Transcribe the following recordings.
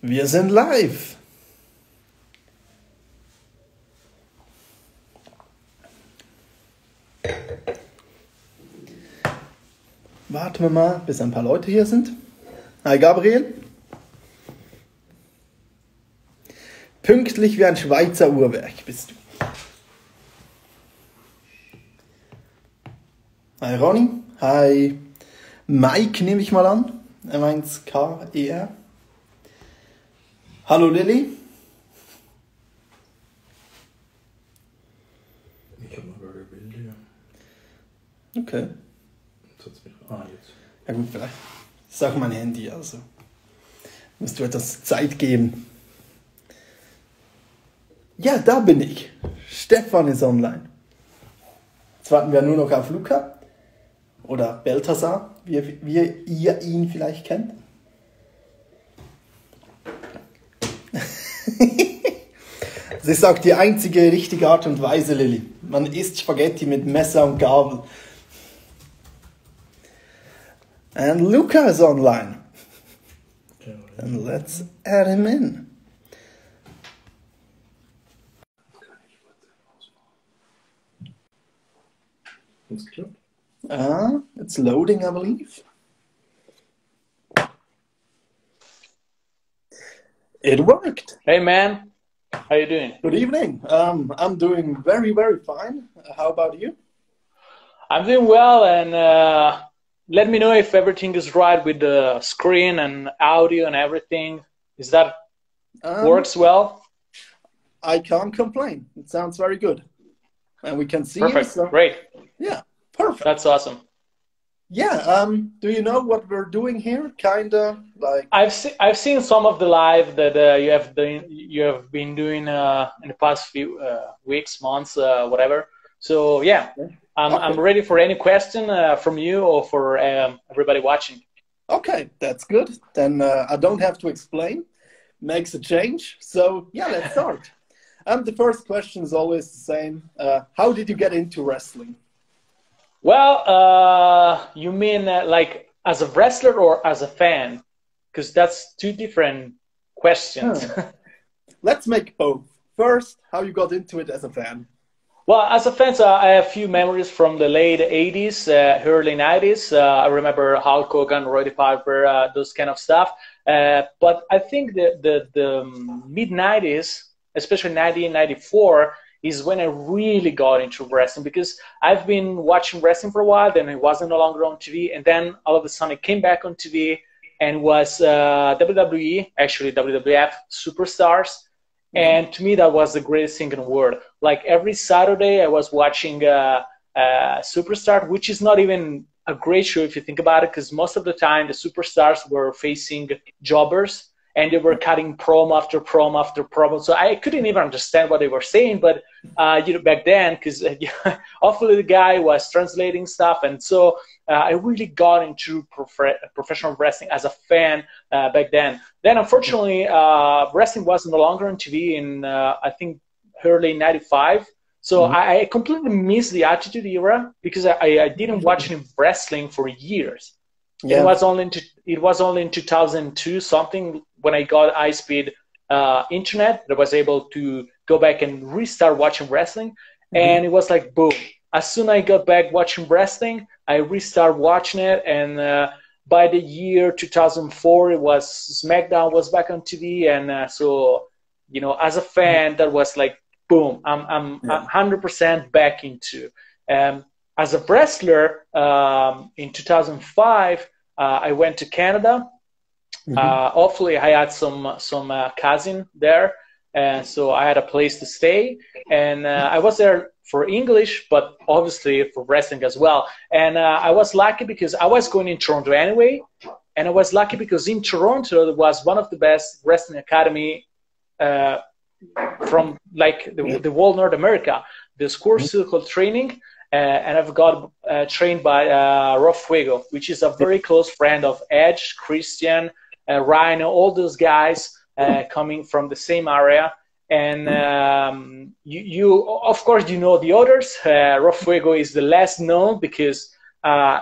Wir sind live. Warten wir mal, bis ein paar Leute hier sind. Hi Gabriel. Pünktlich wie ein Schweizer Uhrwerk bist du. Hi Ronny. Hi Mike, nehme ich mal an. M1KER. Hallo Lilly. Ich habe noch gar kein Bild hier. Okay. Jetzt. Ja gut, vielleicht ist auch mein Handy, also musst du etwas Zeit geben. Ja, da bin ich. Stefan ist online. Jetzt warten wir nur noch auf Luca oder Belthazar, wie ihr ihn vielleicht kennt. Das ist auch die einzige richtige Art und Weise, Lilly. Man isst Spaghetti mit Messer und Gabel. And Luca is online. And let's add him in. It's loading, I believe. It worked. Hey man, how you doing? Good evening. I'm doing very, very fine. How about you? I'm doing well, and let me know if everything is right with the screen and audio and everything. Is that works well? I can't complain. It sounds very good. And we can see Perfect. you. So, great. yeah, perfect. That's awesome. Yeah, do you know what we're doing here? Kinda like I've seen some of the live that you have been doing in the past few weeks, months, whatever. So yeah, I'm ready for any question from you or for everybody watching. Okay, that's good. Then I don't have to explain. Makes a change. So yeah, let's start. The first question is always the same. How did you get into wrestling? Well, you mean like as a wrestler or as a fan? Because that's two different questions. Let's make both. First, how you got into it as a fan. Well, as a fan, I have a few memories from the late 80s, early 90s. I remember Hulk Hogan, Roddy Piper, those kind of stuff. But I think the mid 90s, especially 1994, is when I really got into wrestling, because I've been watching wrestling for a while, then it wasn't no longer on TV, and then all of a sudden it came back on TV and was WWE, actually WWF Superstars. And to me, that was the greatest thing in the world. Like every Saturday, I was watching Superstar, which is not even a great show if you think about it, because most of the time the Superstars were facing jobbers, and they were cutting promo after promo after promo. So I couldn't even understand what they were saying. But back then, because hopefully the guy was translating stuff, and so I really got into professional wrestling as a fan back then. Then, unfortunately, wrestling was no longer on TV in I think early '95. So I completely missed the Attitude Era, because I didn't watch any wrestling for years. Yeah. It was only in 2002 something when I got high-speed internet that I was able to go back and restart watching wrestling. And it was like, boom. As soon as I got back watching wrestling, I restarted watching it. And by the year 2004, it was SmackDown was back on TV. And so, as a fan, that was like, boom, I'm 100% back into. As a wrestler, in 2005, I went to Canada. Hopefully, I had some cousin there, and so I had a place to stay. And I was there for English, but obviously for wrestling as well. And I was lucky because I was going in Toronto anyway, and I was lucky because in Toronto there was one of the best wrestling academy from like the whole North America, the Score Circle Training. And I've got trained by Rob Fuego, which is a very close friend of Edge, Christian, Rhino, all those guys coming from the same area. And you of course, you know the others. Rob Fuego is the less known because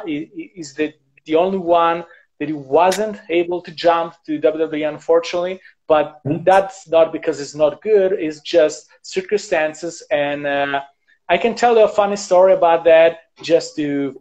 he's the only one that he wasn't able to jump to WWE, unfortunately. But that's not because it's not good. It's just circumstances. And I can tell you a funny story about that, just to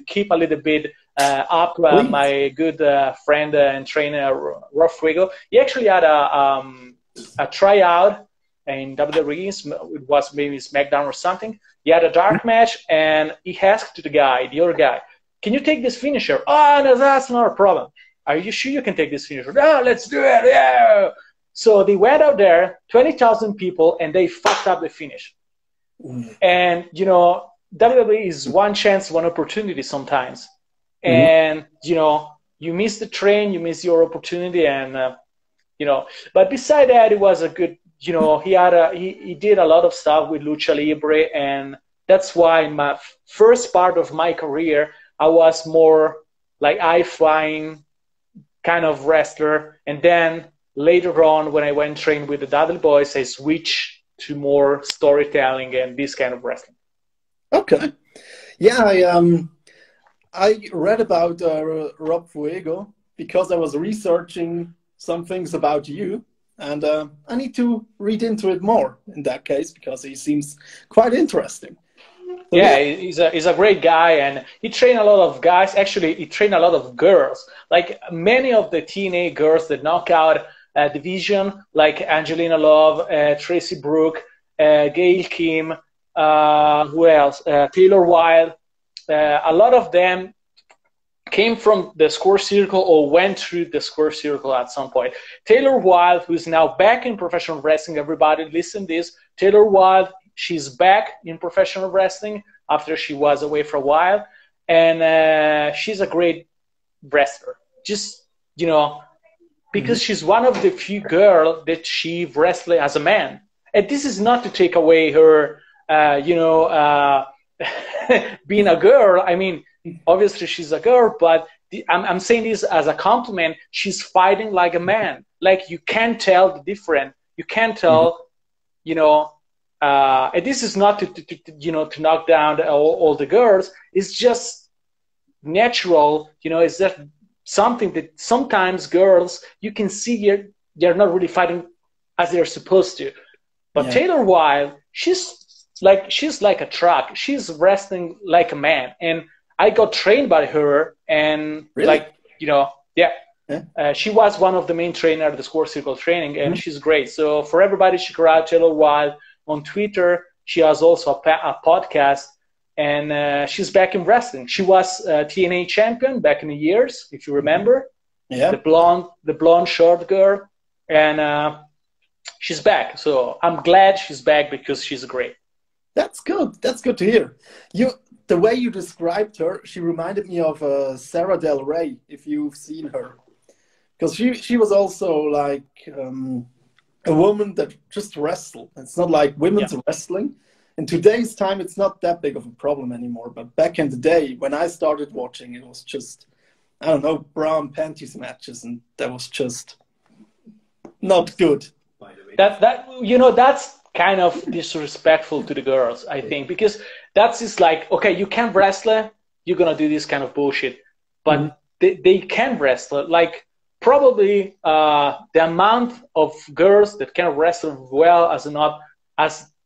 keep a little bit up my good friend and trainer, Rob Fuego. He actually had a tryout in WWE. It was maybe SmackDown or something. He had a dark match, and he asked the other guy, "Can you take this finisher?" "Oh, no, that's not a problem." "Are you sure you can take this finisher?" "No, let's do it, yeah." So they went out there, 20,000 people, and they fucked up the finish. And, you know, WWE is one chance, one opportunity sometimes. And, you know, you miss the train, you miss your opportunity, and, you know, but beside that, it was a good, you know, he did a lot of stuff with Lucha Libre, and that's why in my first part of my career, I was more like high-flying kind of wrestler, and then later on, when I went train with the Dudley Boys, I switched to more storytelling and this kind of wrestling. Okay. Yeah, I read about Rob Fuego because I was researching some things about you, and I need to read into it more in that case because he seems quite interesting. So, yeah, he's a great guy, and he trained a lot of guys. Actually, he trained a lot of girls. Like many of the TNA girls that knock out division, like Angelina Love, Tracy Brooke, Gail Kim, who else? Taylor Wilde. A lot of them came from the Square Circle or went through the Square Circle at some point. Taylor Wilde, who's now back in professional wrestling, everybody listen to this. Taylor Wilde, she's back in professional wrestling after she was away for a while. And she's a great wrestler. Just, you know, because she's one of the few girls that she wrestled as a man. And this is not to take away her, you know, being a girl. I mean, obviously she's a girl, but I'm saying this as a compliment. She's fighting like a man. Like you can't tell the difference. You can't tell, you know, and this is not you know, to knock down all the girls. It's just natural, you know, it's just something that sometimes girls, you can see they're not really fighting as they're supposed to. But Taylor Wilde, she's like a truck. She's wrestling like a man. And I got trained by her, and like, you know, she was one of the main trainers at the Square Circle training, and she's great. So for everybody, check her out, Taylor Wilde on Twitter. She has also a podcast, and she's back in wrestling. She was TNA champion back in the years, if you remember. Yeah. The blonde short girl, and she's back. So I'm glad she's back because she's great. That's good. That's good to hear. The way you described her, she reminded me of Sarah Del Rey, if you've seen her. Because she was also like a woman that just wrestled. It's not like women's wrestling. In today's time, it's not that big of a problem anymore. But back in the day, when I started watching, it was just, I don't know, bra and panties matches. And that was just not good. By the way. That you know, that's kind of disrespectful to the girls, I think. Because that's just like, okay, you can wrestle, you're going to do this kind of bullshit. But they can wrestle. Like, probably the amount of girls that can wrestle well as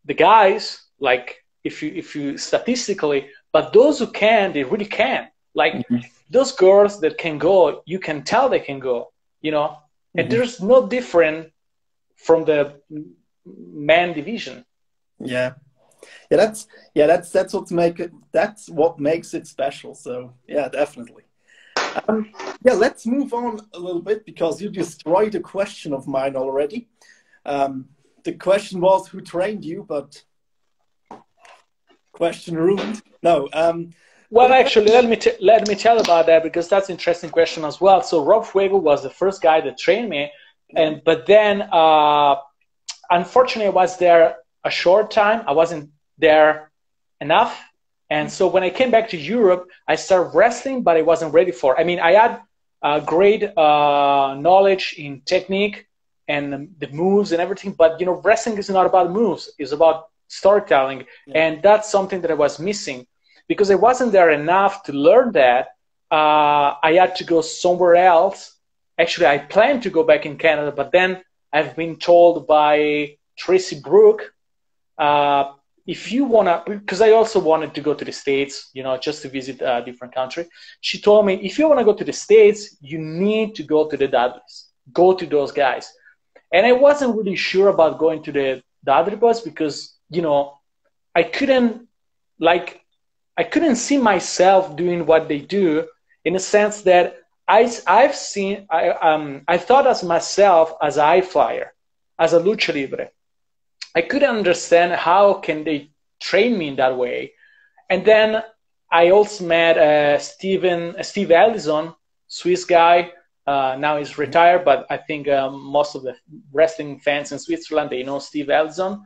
the guys, like if you statistically, but those who can, they really can. Like those girls that can go, you can tell they can go, you know, and there's no different from the man division. That's what makes it special. So yeah, definitely. Let's move on a little bit because you destroyed a question of mine already. The question was who trained you, but question ruined. No. Well, actually, let me tell about that because that's an interesting question as well. So Rob Fuego was the first guy that trained me, but then unfortunately I was there a short time. I wasn't there enough. And so when I came back to Europe, I started wrestling, but I wasn't ready for it. I mean, I had great knowledge in technique and the moves and everything, but, you know, wrestling is not about moves. It's about storytelling. And that's something that I was missing because I wasn't there enough to learn that. I had to go somewhere else. Actually, I planned to go back in Canada, but then I've been told by Tracy Brooke, if you wanna, because I also wanted to go to the States, you know, just to visit a different country. She told me, if you wanna go to the States, you need to go to the Dudleys, go to those guys. And I wasn't really sure about going to the Dudley boys because, you know, I couldn't see myself doing what they do, in the sense that I thought as myself as a high flyer, as a lucha libre. I couldn't understand how can they train me in that way. And then I also met Steve Ellison, Swiss guy. Now he's retired, but I think most of the wrestling fans in Switzerland, they know Steve Ellison.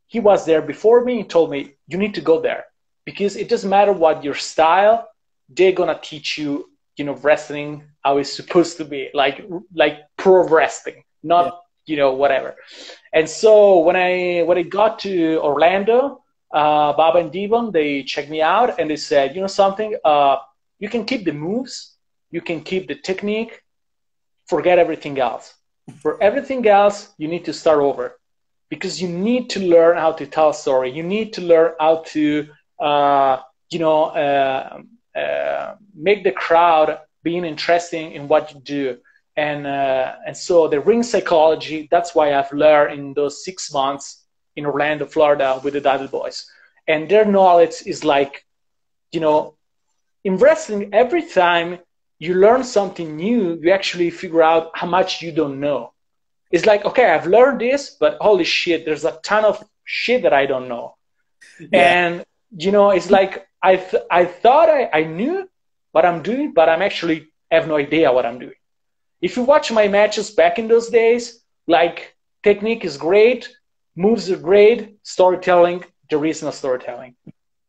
He was there before me. He told me, you need to go there because it doesn't matter what your style, they're gonna teach you, you know, wrestling how it's supposed to be, like pro wrestling, not you know, whatever. And so when I got to Orlando, Baba and Devon, they checked me out and they said, you know something, you can keep the moves, you can keep the technique, forget everything else. For everything else, you need to start over because you need to learn how to tell a story. You need to learn how to, you know, make the crowd being interesting in what you do. And so the ring psychology, that's why I've learned in those 6 months in Orlando, Florida with the Dudley Boys. And their knowledge is like, you know, in wrestling, every time you learn something new, you actually figure out how much you don't know. It's like, okay, I've learned this, but holy shit, there's a ton of shit that I don't know. Yeah. And, you know, it's like, I thought I knew what I'm doing, but I'm actually have no idea what I'm doing. If you watch my matches back in those days, like technique is great, moves are great, storytelling, there is no storytelling.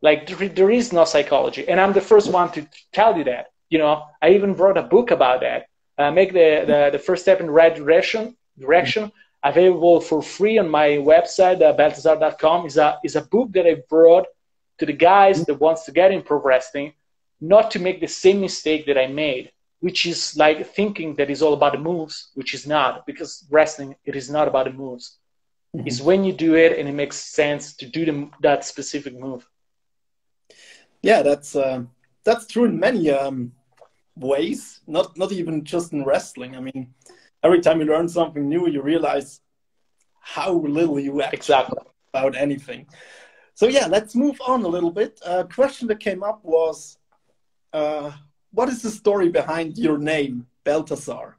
Like there is no psychology. And I'm the first one to tell you that. You know, I even wrote a book about that. Make the first step in the right direction, available for free on my website, Beltazar.com, is a book that I brought to the guys that wants to get in pro wrestling, not to make the same mistake that I made, which is like thinking that it's all about the moves, which is not, because wrestling, it is not about the moves. Mm-hmm. It's when you do it and it makes sense to do that specific move. Yeah, that's true in many ways, not even just in wrestling. I mean, every time you learn something new, you realize how little you actually know about anything. So yeah, let's move on a little bit. A question that came up was, what is the story behind your name, Beltazar?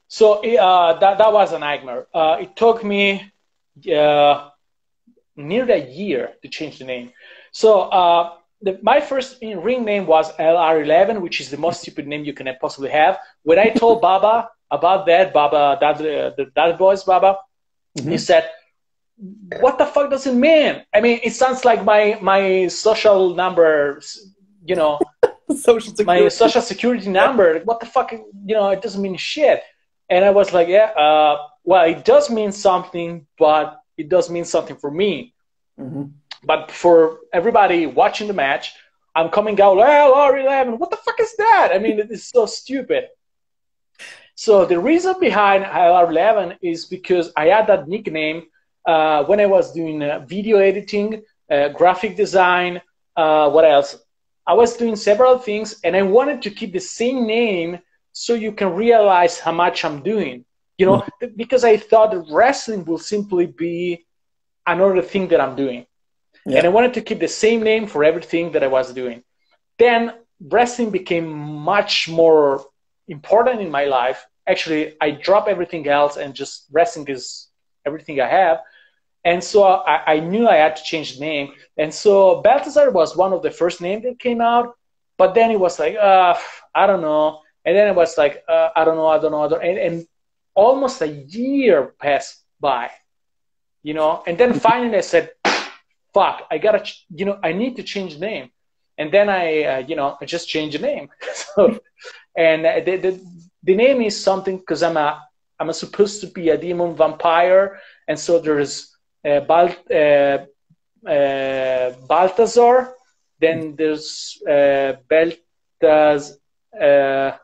So that was a nightmare. It took me nearly a year to change the name. So my first ring name was LR11, which is the most stupid name you can possibly have. When I told Baba about that, that voice, Baba, he said, what the fuck does it mean? I mean, it sounds like my social number, you know, my social security number. What the fuck, you know, it doesn't mean shit. And I was like, yeah, well, it does mean something, but it does mean something for me. Mm-hmm. But for everybody watching the match, I'm coming out, LR11, what the fuck is that? I mean, it is so stupid. So the reason behind LR11 is because I had that nickname when I was doing video editing, graphic design, what else? I was doing several things, and I wanted to keep the same name so you can realize how much I'm doing. You know, because I thought that wrestling will simply be another thing that I'm doing. Yeah. And I wanted to keep the same name for everything that I was doing. Then wrestling became much more important in my life. Actually, I dropped everything else and just wrestling is everything I have. And so I knew I had to change the name. And so Beltazar was one of the first names that came out. But then it was like, I don't know. And then it was like, I don't know. And almost a year passed by, you know. And then finally I said, fuck, I gotta, you know, I need to change the name. And then I just changed the name. So, and the name is something because I'm supposed to be a demon vampire. And so there's Beltazar, then there's there's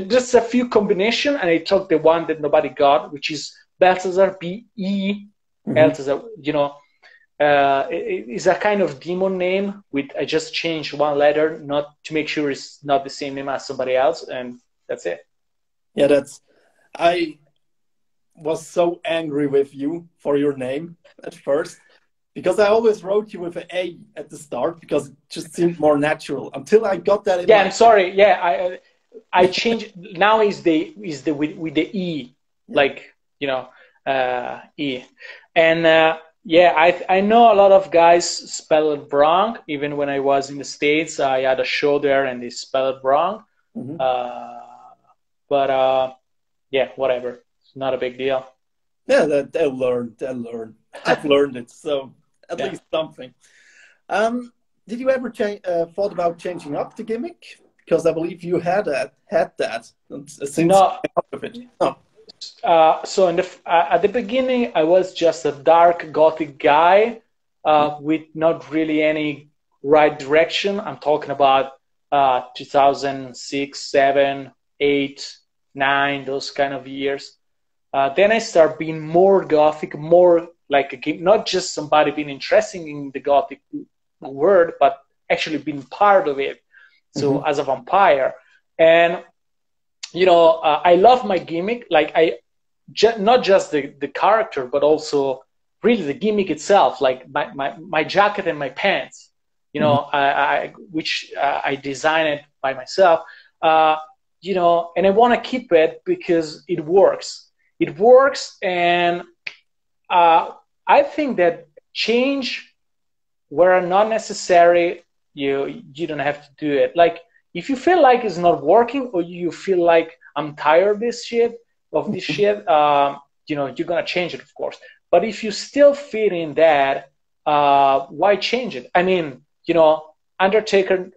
just a few combination, and I took the one that nobody got, which is Belthazar, B-E, Belthazar. You know, it's a kind of demon name. I just changed one letter, not to make sure it's not the same name as somebody else, and that's it. Yeah, I was so angry with you for your name at first, because I always wrote you with an A at the start because it just seemed more natural until I got that in I'm sorry. Yeah, I changed. Now is the with the E, like, you know, E, and I know a lot of guys spell it wrong. Even when I was in the States, I had a show there and they spell it wrong. But yeah, whatever. It's not a big deal. Yeah, they'll learn. I've learned it, so at least something. Did you ever thought about changing up the gimmick? Because I believe you had that since no. Of it. No. So at the beginning, I was just a dark gothic guy with not really any right direction. I'm talking about 2006, 7, 8, 9, those kind of years. Then I start being more gothic, more like a game, not just somebody being interested in the gothic word, but actually being part of it. So as a vampire. And, you know, I love my gimmick. Like not just the character, but also really the gimmick itself, like my jacket and my pants, you know, which I designed it by myself, you know, and I want to keep it because it works. It works. And I think that change where not necessary, you don't have to do it. Like if you feel like it's not working, or you feel like I'm tired of this shit, you know, you're gonna change it, of course. But if you still fit in that, why change it? I mean, you know, Undertaker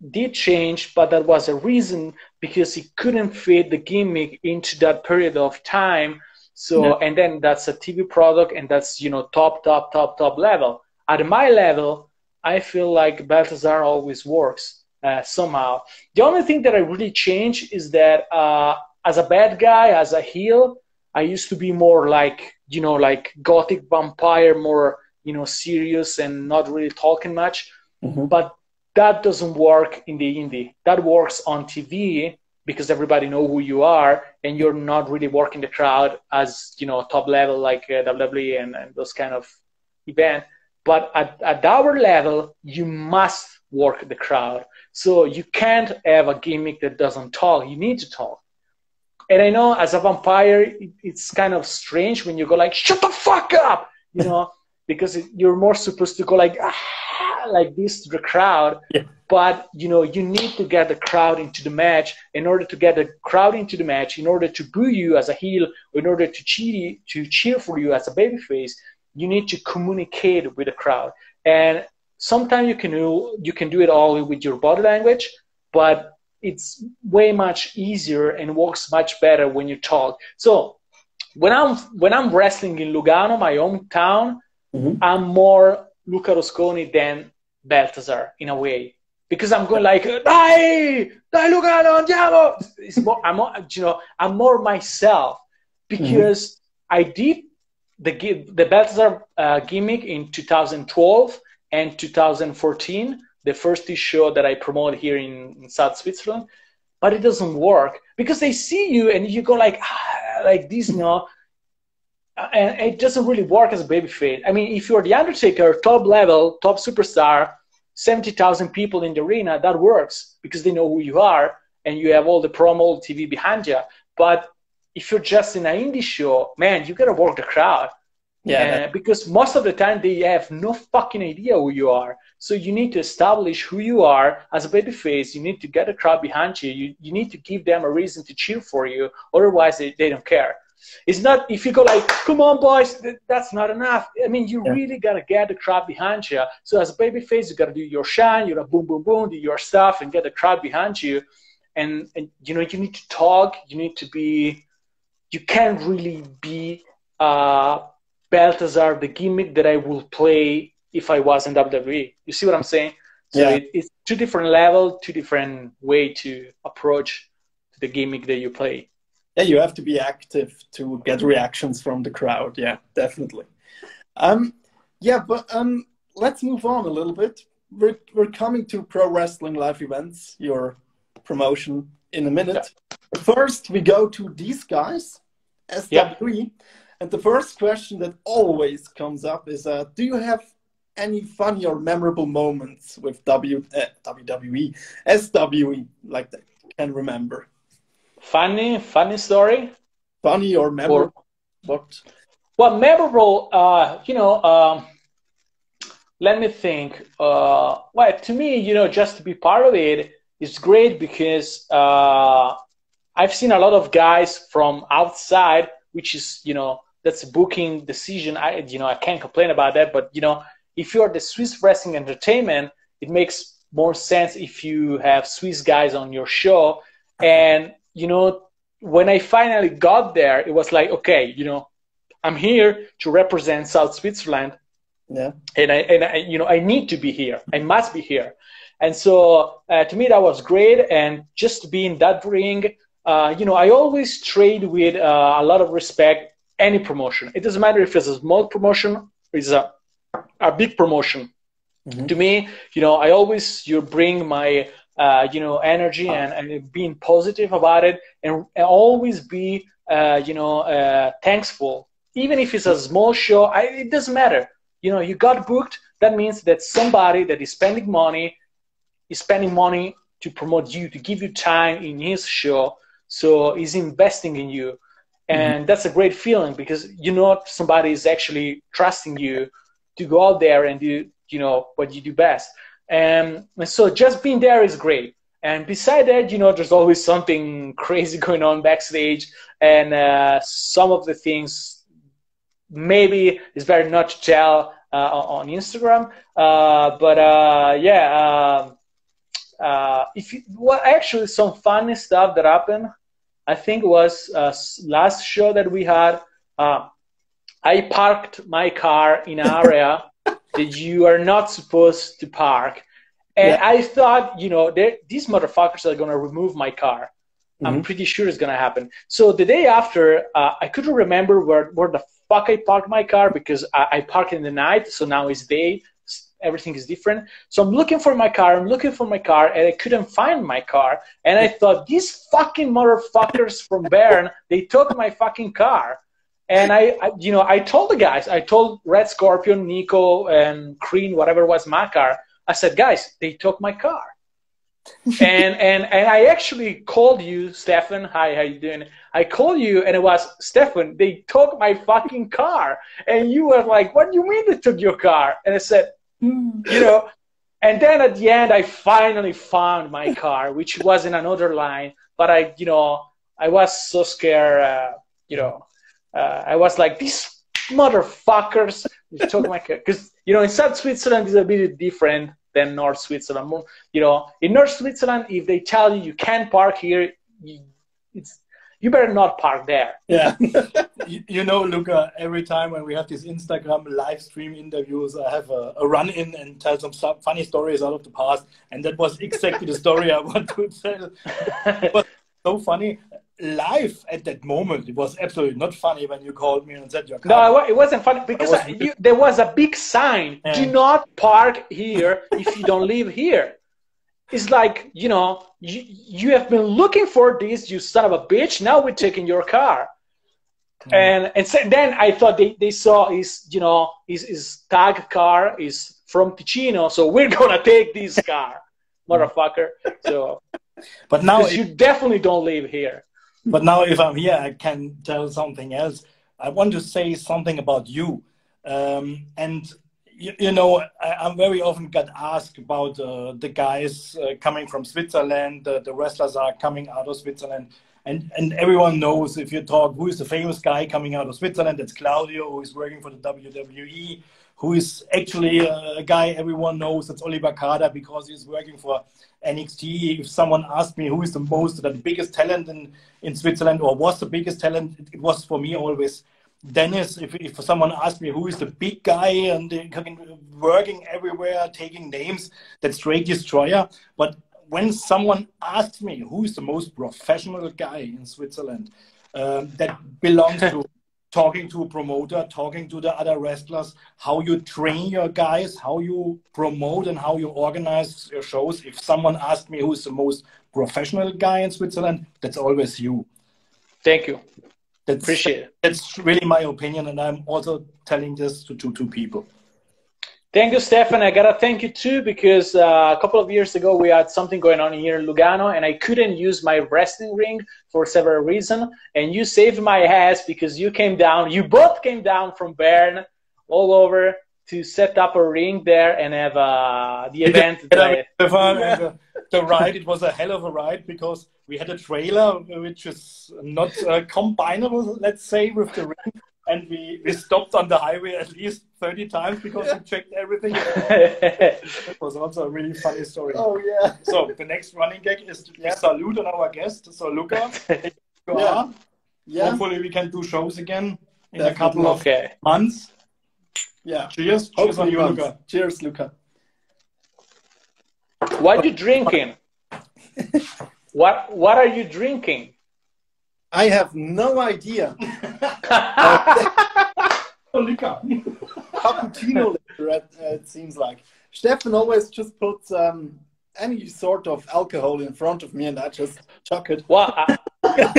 did change, but that was a reason, because he couldn't fit the gimmick into that period of time. So and then that's a TV product, and that's, you know, top level. At my level, I feel like Beltazar always works somehow. The only thing that I really changed is that as a bad guy, as a heel, I used to be more like, you know, like gothic vampire, more, you know, serious and not really talking much. But that doesn't work in the indie. That works on TV because everybody know who you are, and you're not really working the crowd as, you know, top level like WWE and those kind of event. But at our level, you must work the crowd. So you can't have a gimmick that doesn't talk. You need to talk. And I know as a vampire, it's kind of strange when you go like, shut the fuck up, you know, because you're more supposed to go like this to the crowd. But, you know, you need to get the crowd into the match. In order to get the crowd into the match, in order to boo you as a heel, or in order to cheer for you as a babyface, you need to communicate with the crowd. And sometimes you can do it all with your body language, but it's way much easier and works much better when you talk. So when I'm wrestling in Lugano, my hometown, I'm more Luca Rosconi than Beltazar in a way, because I'm going like, dai Lugano, andiamo. It's more, I'm more myself, because I did the Beltazar gimmick in 2012 and 2014, the first show that I promoted here in South Switzerland, but it doesn't work because they see you and you go like this, you know, and it doesn't really work as a babyface. I mean, if you're the Undertaker, top level, top superstar, 70,000 people in the arena, that works because they know who you are and you have all the promo TV behind you. But if you're just in an indie show, man, you gotta work the crowd. Because most of the time they have no fucking idea who you are. So you need to establish who you are as a babyface. You need to get the crowd behind you. You need to give them a reason to cheer for you. Otherwise, they don't care. It's not, if you go like, come on, boys, that's not enough. I mean, you really got to get the crowd behind you. So as a babyface, you got to do your shine, you got to boom, boom, boom, do your stuff and get the crowd behind you. And you know, you need to talk. You need to be, you can't really be Beltazar, the gimmick that I will play if I was in WWE. You see what I'm saying? So it's two different level, two different way to approach the gimmick that you play. Yeah, you have to be active to get reactions from the crowd. Yeah, definitely. Yeah, but let's move on a little bit. We're coming to Pro Wrestling Live Events, your promotion, in a minute. Yeah. But first, we go to these guys, SWE. And the first question that always comes up is, do you have any funny or memorable moments with WWE, SWE, like that you can remember? Funny story? Funny or memorable? What? Well, memorable, let me think. Well, to me, just to be part of it is great because I've seen a lot of guys from outside, which is, that's a booking decision. I can't complain about that. But, if you're the Swiss Wrestling Entertainment, it makes more sense if you have Swiss guys on your show. And, when I finally got there, it was like, okay, I'm here to represent South Switzerland. Yeah. And I need to be here. I must be here. And so to me, that was great. And just to be in that ring, I always trade with a lot of respect any promotion. It doesn't matter if it's a small promotion or it's a big promotion. Mm-hmm. To me, I always bring my energy and being positive about it, and always be thankful. Even if it's a small show, it doesn't matter. You got booked. That means that somebody that is spending money to promote you, to give you time in his show. So he's investing in you. And that's a great feeling because somebody is actually trusting you to go out there and do what you do best. And so just being there is great. And beside that, there's always something crazy going on backstage, and some of the things maybe it's better not to tell on Instagram. Actually, some funny stuff that happened. I think it was last show that we had. I parked my car in an area that you are not supposed to park. And I thought, these motherfuckers are going to remove my car. Mm-hmm. I'm pretty sure it's going to happen. So the day after, I couldn't remember where the fuck I parked my car because I parked in the night. So now it's day. Everything is different. So I'm looking for my car. And I couldn't find my car. And I thought, these fucking motherfuckers from Bern, they took my fucking car. And I told the guys, I told Red Scorpion, Nico, and Crean, whatever was my car. I said, guys, they took my car. and I actually called you, Stefan. Hi, how you doing? I called you, and it was, Stefan, they took my fucking car. And you were like, what do you mean they took your car? And I said, and then at the end, I finally found my car, which was in another line. But I was so scared, I was like, these motherfuckers took my car. Because, in South Switzerland is a bit different than North Switzerland. In North Switzerland, if they tell you can't park here, you better not park there. Yeah. Luca, every time when we have these Instagram live stream interviews, I have a run-in and tell some funny stories out of the past. And that was exactly the story I want to tell. It was so funny. Live at that moment, it was absolutely not funny when you called me and said your car. No, it wasn't funny because there was a big sign, do not park here if you don't live here. It's like, you have been looking for this, you son of a bitch, now we're taking your car. And so then I thought they saw his tag car is from Ticino, so we're going to take this car, motherfucker. So, but now you definitely don't live here. But now if I'm here, I can tell something else. I want to say something about you. I'm very often got asked about the guys coming from Switzerland, the wrestlers are coming out of Switzerland. And everyone knows, if you talk, who is the famous guy coming out of Switzerland? That's Claudio, who is working for the WWE. Who is actually a guy everyone knows? That's Oliver Carter, because he's working for NXT. If someone asked me who is the biggest talent in Switzerland, or was the biggest talent, it was for me always Dennis, if someone asks me who is the big guy and working everywhere, taking names, that's Drake Destroyer. But when someone asks me who is the most professional guy in Switzerland, that belongs to talking to a promoter, talking to the other wrestlers, how you train your guys, how you promote and how you organize your shows. If someone asks me who is the most professional guy in Switzerland, that's always you. Thank you. Appreciate it. That's really my opinion, and I'm also telling this to two people. Thank you, Stefan. I gotta thank you too, because a couple of years ago we had something going on here in Lugano, and I couldn't use my wrestling ring for several reasons. And you saved my ass because you came down. You both came down from Bern all over to set up a ring there and have the event. The ride, it was a hell of a ride because we had a trailer which is not combinable, let's say, with the ring. And we stopped on the highway at least 30 times because we checked everything. It was also a really funny story. Oh, yeah. So the next running gag is to salute on our guest. So Luca, hopefully we can do shows again in a couple of months. Yeah. Cheers. Cheers on you, Luca. Cheers, Luca. What are you drinking? What are you drinking? I have no idea. Cappuccino, it seems like. Stefan always just puts any sort of alcohol in front of me, and I just chuck it. Well,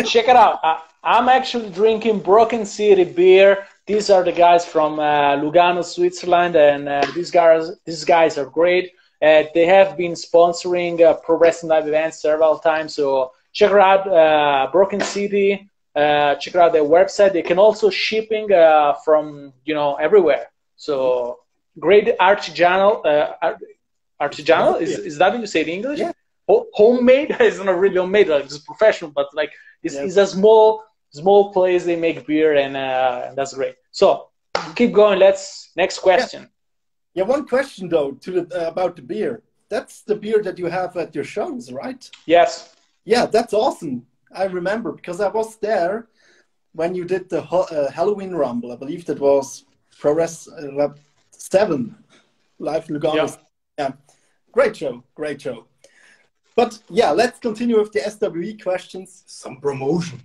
check it out. I'm actually drinking Broken City beer. These are the guys from Lugano, Switzerland, and these guys are great. They have been sponsoring Pro Wrestling Live events several times, so check it out, Broken City. Check out their website. They can also shipping from everywhere. So great artisanal. Artisanal is that what you say in English? Yeah. Homemade. It's not really homemade. Like, it's professional, but like it's a small place. They make beer, and that's great. So keep going. Next question. Yeah, one question though about the beer. That's the beer that you have at your shows, right? Yes. Yeah, that's awesome. I remember because I was there when you did the Halloween Rumble. I believe that was Pro Wrestling 7 live in Lugano. Yeah, great show. But yeah, let's continue with the SWE questions. Some promotion.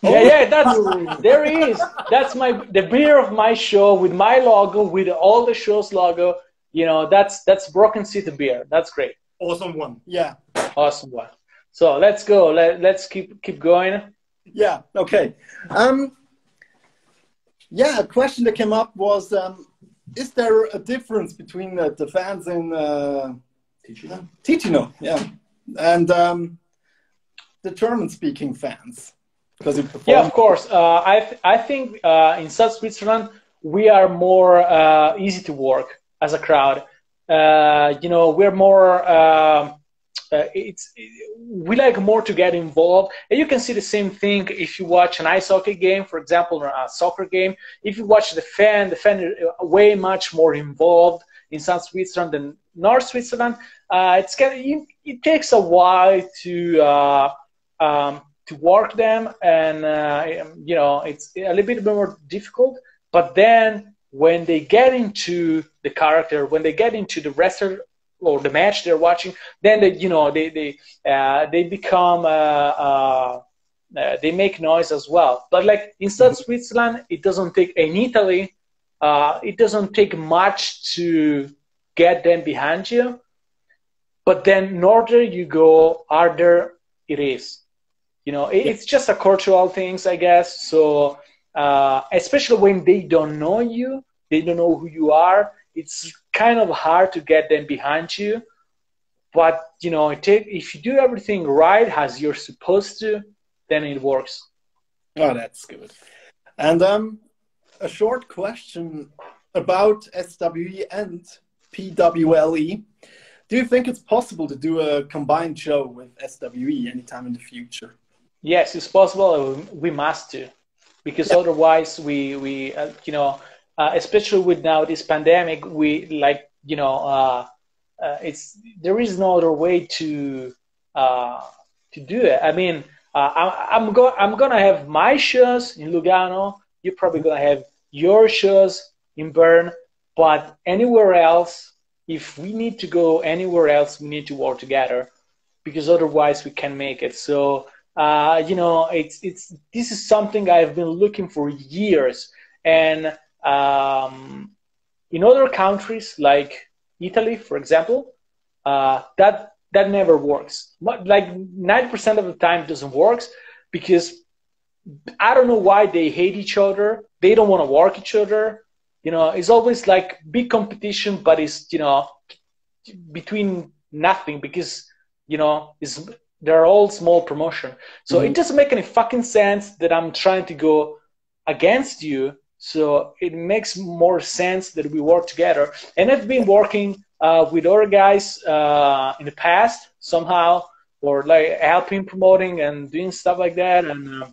Yeah, there is. That's the beer of my show with my logo, with all the show's logo. That's Broken City beer. That's great. Awesome one. Yeah. Awesome one. So let's go. Let's keep going. Yeah. Okay. Yeah, a question that came up was, is there a difference between the fans in Ticino? Yeah, and the German-speaking fans? Yeah, of course. I think in South Switzerland we are more easy to work as a crowd. We're more. We like more to get involved, and you can see the same thing if you watch an ice hockey game, for example, or a soccer game. If you watch the fan is way much more involved in South Switzerland than North Switzerland. It takes a while to work them, and it's a little bit more difficult. But then when they get into the character, when they get into the wrestler or the match they're watching, then they become they make noise as well. But like in South Switzerland, it doesn't take in Italy. It doesn't take much to get them behind you. But then norther you go, harder it is. It's just a cultural things, I guess. So especially when they don't know you, they don't know who you are. It's kind of hard to get them behind you. But if you do everything right as you're supposed to, then it works. Oh, that's good. And a short question about SWE and PWLE. Do you think it's possible to do a combined show with SWE anytime in the future? Yes, it's possible. We must do, because otherwise we especially with now this pandemic, there is no other way to do it. I mean, I'm gonna have my shows in Lugano, you're probably going to have your shows in Bern, but anywhere else, if we need to go anywhere else, we need to work together, because otherwise we can't make it. So, you know, this is something I've been looking for years. And in other countries like Italy, for example, that never works. Like 90% of the time it doesn't work, because I don't know why they hate each other. They don't want to work each other. You know, it's always like big competition, but it's, you know, between nothing, because, you know, they're all small promotion. So it doesn't make any fucking sense that I'm trying to go against you. So it makes more sense that we work together. And I've been working with other guys in the past somehow, or like helping promoting and doing stuff like that. And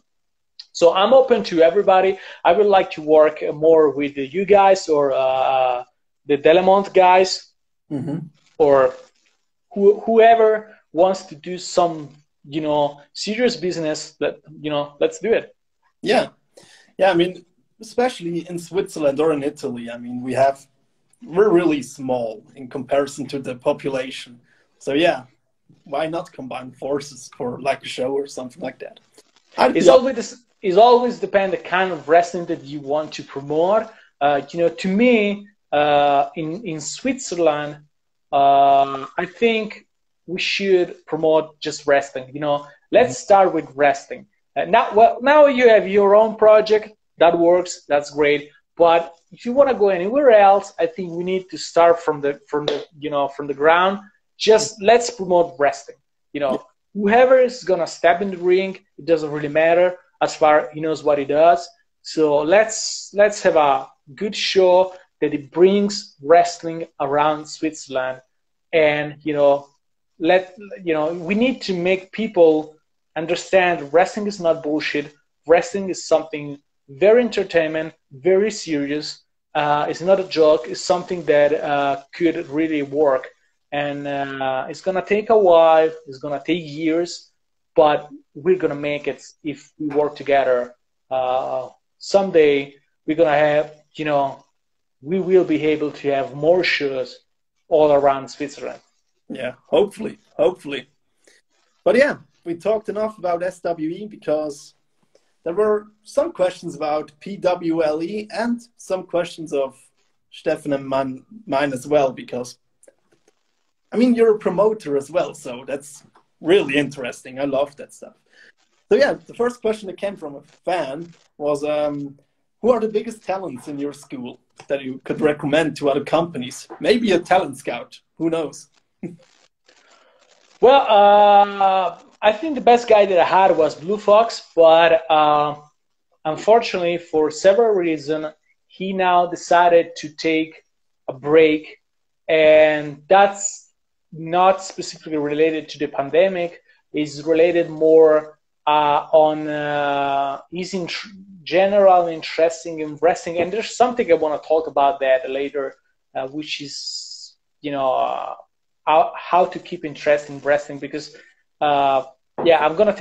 so I'm open to everybody. I would like to work more with you guys, or the Delemont guys, or whoever wants to do some, you know, serious business. That, you know, let's do it. Yeah, yeah. I mean, especially in Switzerland or in Italy. I mean, we're really small in comparison to the population. So yeah, why not combine forces for like a show or something like that? It's always depend the kind of wrestling that you want to promote. You know, to me, in Switzerland, I think we should promote just wrestling. You know, let's start with wrestling. Now you have your own project that works. That's great. But if you want to go anywhere else, I think we need to start from the ground. Just let's promote wrestling. You know, whoever is gonna step in the ring, it doesn't really matter, as far he knows what he does. So let's have a good show that it brings wrestling around Switzerland. And, you know, we need to make people understand wrestling is not bullshit. Wrestling is something very entertainment, very serious. It's not a joke. It's something that could really work. And it's going to take a while. It's going to take years. But we're going to make it if we work together. Someday we're going to have, you know, we will be able to have more shows all around Switzerland. Yeah, hopefully. But yeah, we talked enough about SWE, because there were some questions about PWLE and some questions of Stefan and mine as well, because, I mean, you're a promoter as well, so that's really interesting. I love that stuff. So yeah, the first question that came from a fan was, who are the biggest talents in your school that you could recommend to other companies? Maybe a talent scout, who knows? Well, I think the best guy that I had was Blue Fox, but unfortunately, for several reasons, he now decided to take a break, and that's not specifically related to the pandemic. It's related more on he's in general interesting in wrestling, and there's something I want to talk about that later, which is, you know, how to keep interest in wrestling, because yeah, I'm gonna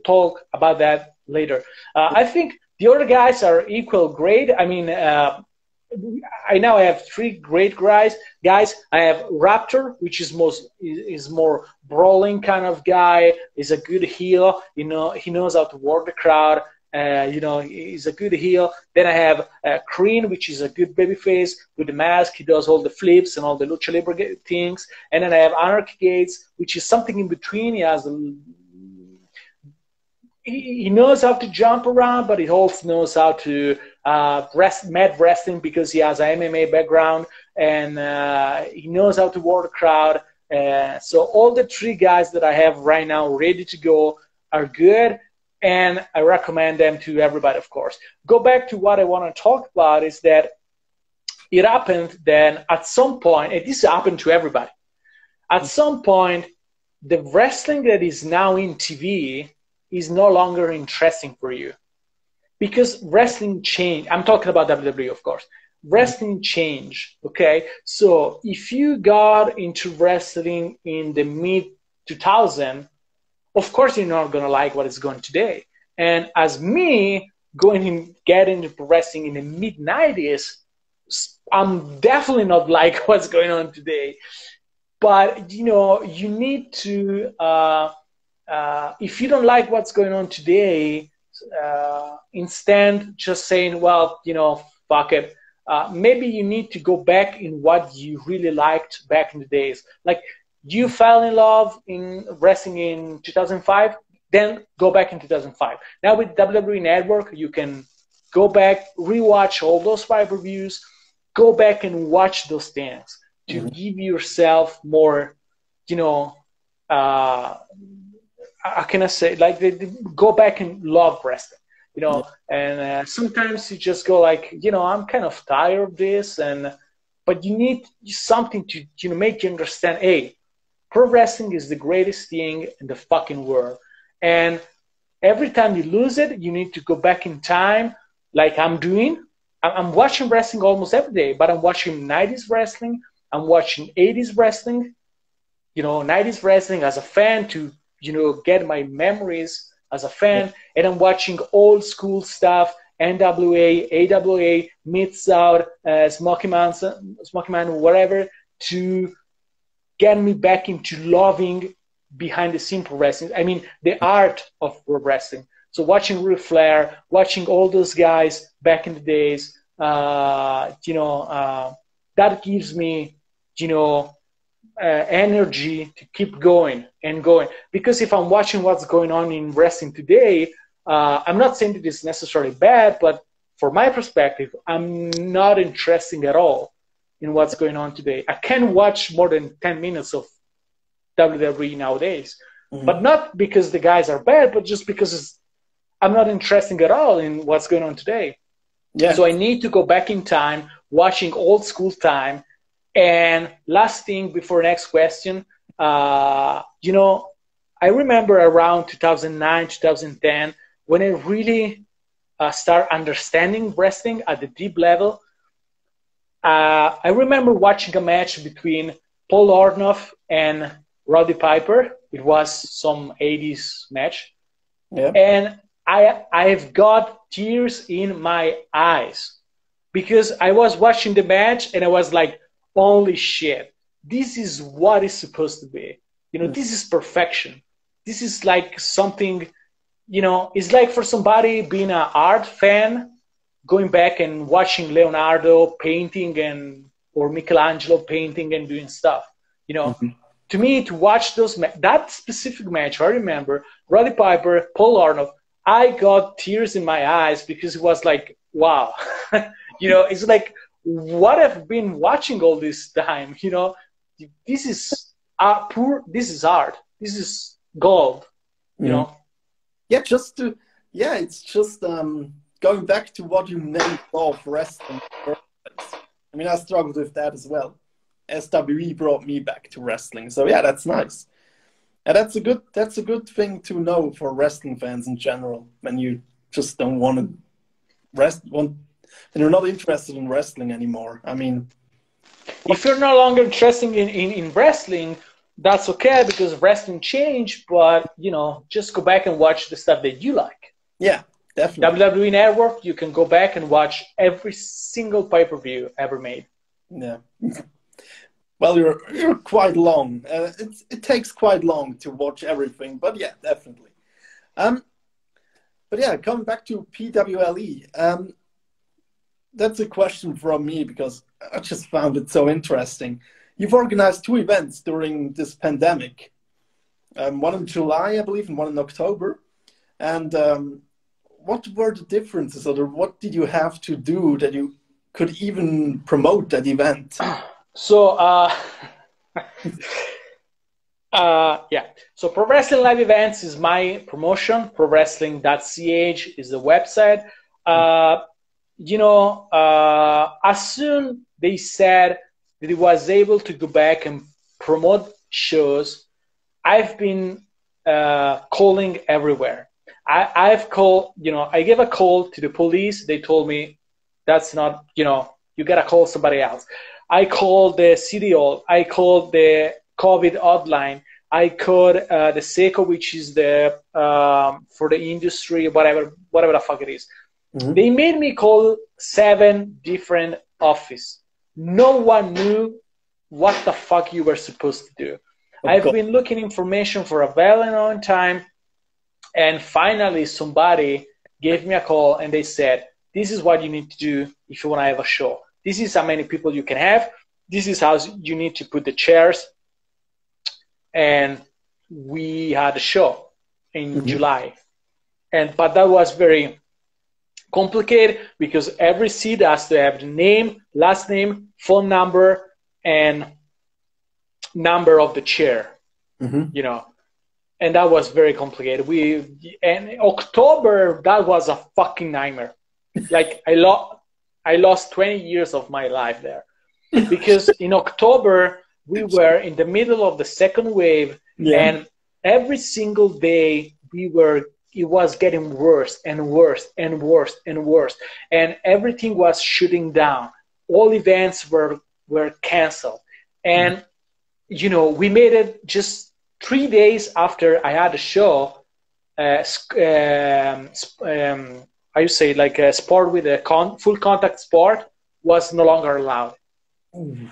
talk about that later. I think the other guys are equal great. I mean, I now have three great guys. I have Raptor, which is more brawling kind of guy. He's a good heel. You know, he knows how to work the crowd. You know, he's a good heel. Then I have Crean, which is a good babyface with the mask. He does all the flips and all the lucha libre things. And then I have Anarchy Gates, which is something in between. He knows how to jump around, but he also knows how to mat wrestling, because he has an MMA background, and he knows how to work the crowd. So all the three guys that I have right now ready to go are good, and I recommend them to everybody, of course. Go back to what I want to talk about, is that it happened then at some point, and this happened to everybody, at some point, the wrestling that is now in TV is no longer interesting for you, because wrestling changed. I'm talking about WWE, of course. Wrestling changed, okay? So if you got into wrestling in the mid-2000s, of course you're not going to like what is going today. And as me, getting into wrestling in the mid-90s, I'm definitely not like what's going on today. But, you know, you need to, if you don't like what's going on today, instead just saying, well, you know, fuck it. Maybe you need to go back in what you really liked back in the days. Like, you fell in love in wrestling in 2005, then go back in 2005. Now with WWE Network, you can go back, rewatch all those pay-per-views, go back and watch those things to give yourself more, you know, how can I say, like, go back and love wrestling, you know. And sometimes you just go like, you know, I'm kind of tired of this, but you need something to, you know, make you understand, hey, pro wrestling is the greatest thing in the fucking world. And every time you lose it, you need to go back in time, like I'm doing. I'm watching wrestling almost every day, but I'm watching 90s wrestling. I'm watching 80s wrestling, you know, 90s wrestling as a fan to, you know, get my memories as a fan. And I'm watching old school stuff, NWA, AWA, Mid-South, Smoky Man, whatever, to get me back into loving behind the scene pro wrestling. I mean, the art of pro wrestling. So watching Ric Flair, watching all those guys back in the days, you know, that gives me, you know, energy to keep going and going. Because if I'm watching what's going on in wrestling today, I'm not saying that it's necessarily bad, but from my perspective, I'm not interested at all in what's going on today. I can't watch more than 10 minutes of WWE nowadays, but not because the guys are bad, but just because I'm not interested at all in what's going on today. Yeah. So I need to go back in time, watching old school time. And last thing before next question, you know, I remember around 2009, 2010, when I really start understanding wrestling at the deep level. I remember watching a match between Paul Orndorff and Roddy Piper. It was some 80s match. Yeah. And I've got tears in my eyes because I was watching the match and I was like, holy shit, this is what it's supposed to be. You know, this is perfection. This is like something, you know, it's like for somebody being an art fan, going back and watching Leonardo painting or Michelangelo painting and doing stuff, you know. To me, to watch that specific match, I remember Roddy Piper, Paul Orndorff, I got tears in my eyes because it was like, wow, you know, it's like what I've been watching all this time, you know. This is this is art, this is gold, you know. Yeah, it's just going back to what you made of wrestling. I mean, I struggled with that as well. SWE brought me back to wrestling, so yeah, that's nice. And that's a good thing to know for wrestling fans in general. When you just don't want to and you're not interested in wrestling anymore. I mean, if you're no longer interested in wrestling, that's okay because wrestling changed. But you know, just go back and watch the stuff that you like. Yeah, definitely. WWE Network, you can go back and watch every single pay-per-view ever made. Yeah. Well, you're quite long. It takes quite long to watch everything, but yeah, definitely. But yeah, coming back to PWLE, that's a question from me because I just found it so interesting. You've organized 2 events during this pandemic, one in July, I believe, and one in October. And what were the differences, or what did you have to do that you could even promote that event? So, yeah. So Pro Wrestling Live Events is my promotion. ProWrestling.ch is the website. You know, as soon they said that it was able to go back and promote shows, I've been calling everywhere. I've called, you know, I gave a call to the police. They told me that's not, you know, you got to call somebody else. I called the City Hall. I called the COVID hotline. I called the SECO, which is the for the industry, whatever the fuck it is. Mhm. They made me call 7 different offices. No one knew what the fuck you were supposed to do. Oh, I've God. been looking information for a very long time, and finally somebody gave me a call and they said, this is what you need to do if you want to have a show. This is how many people you can have. This is how you need to put the chairs. And we had a show in Mhm. July. But that was very complicated because every seat has to have the name, last name, phone number, and number of the chair, Mhm. you know. And that was very complicated. And October, that was a fucking nightmare. Like I lost 20 years of my life there because in October we were in the middle of the second wave, Yeah. and every single day it was getting worse and worse and worse and worse, and everything was shutting down. All events were canceled, and you know, we made it just 3 days after I had a show. How you say, like a sport with a full contact sport was no longer allowed.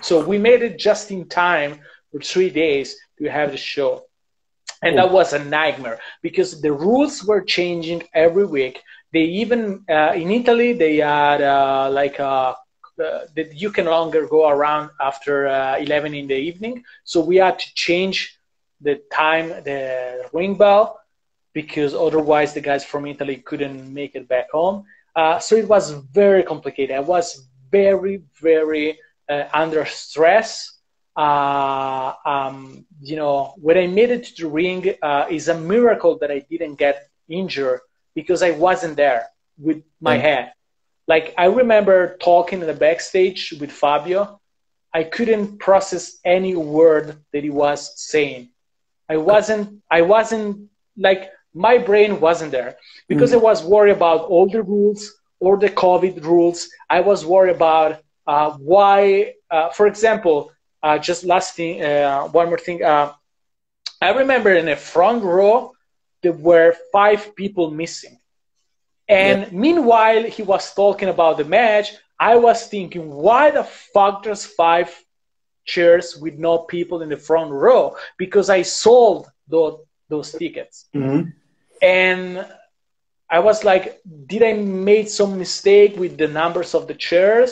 So we made it just in time for 3 days to have the show. And that was a nightmare because the rules were changing every week. They even, in Italy, they had that you can no longer go around after 11 in the evening. So we had to change the time, the ring bell, because otherwise the guys from Italy couldn't make it back home. So it was very complicated. I was very, very under stress. You know, when I made it to the ring, is a miracle that I didn't get injured because I wasn't there with my head. Like I remember talking in the backstage with Fabio. I couldn't process any word that he was saying. I wasn't like, my brain wasn't there because I was worried about all the rules or the COVID rules. I was worried about why, for example, just last thing, one more thing. I remember in the front row, there were 5 people missing. And meanwhile, he was talking about the match. I was thinking, why the fuck there's 5 chairs with no people in the front row? Because I sold those tickets. Mhm. And I was like, did I make some mistake with the numbers of the chairs?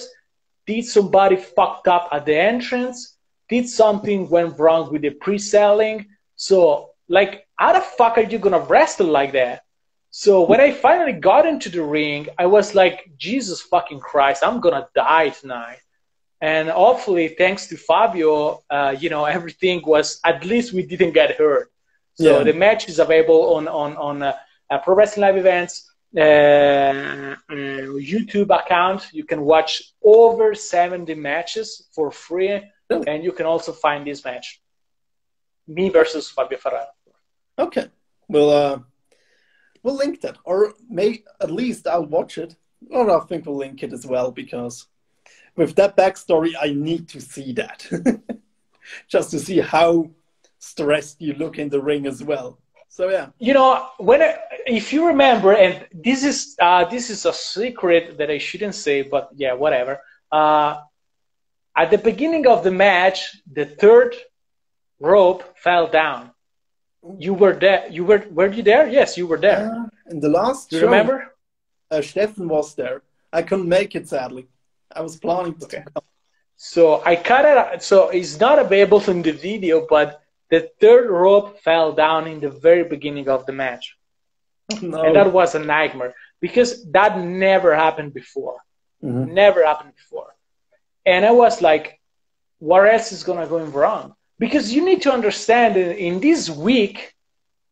Did somebody fucked up at the entrance? Did something went wrong with the pre-selling? So, like, how the fuck are you gonna wrestle like that? So when I finally got into the ring, I was like, Jesus fucking Christ, I'm gonna die tonight. And hopefully, thanks to Fabio, you know, everything was, at least we didn't get hurt. So the match is available on Pro Wrestling Live Events YouTube account. You can watch over 70 matches for free, and you can also find this match, me versus Fabio Ferrara. Okay, we'll link that, or at least I'll watch it. Or I think we'll link it as well, because with that backstory, I need to see that. Just to see how stressed you look in the ring as well. So yeah. You know, if you remember, and this is a secret that I shouldn't say, but yeah, whatever. At the beginning of the match, the 3rd rope fell down. You were there. Were you there? Yes, you were there. In the last show, remember? Steffen was there. I couldn't make it, sadly. I was planning to come. So I cut it out. So it's not available in the video, but the 3rd rope fell down in the very beginning of the match. No. And that was a nightmare because that never happened before. Mm-hmm. Never happened before. And I was like, what else is going to go wrong? Because you need to understand, in this week,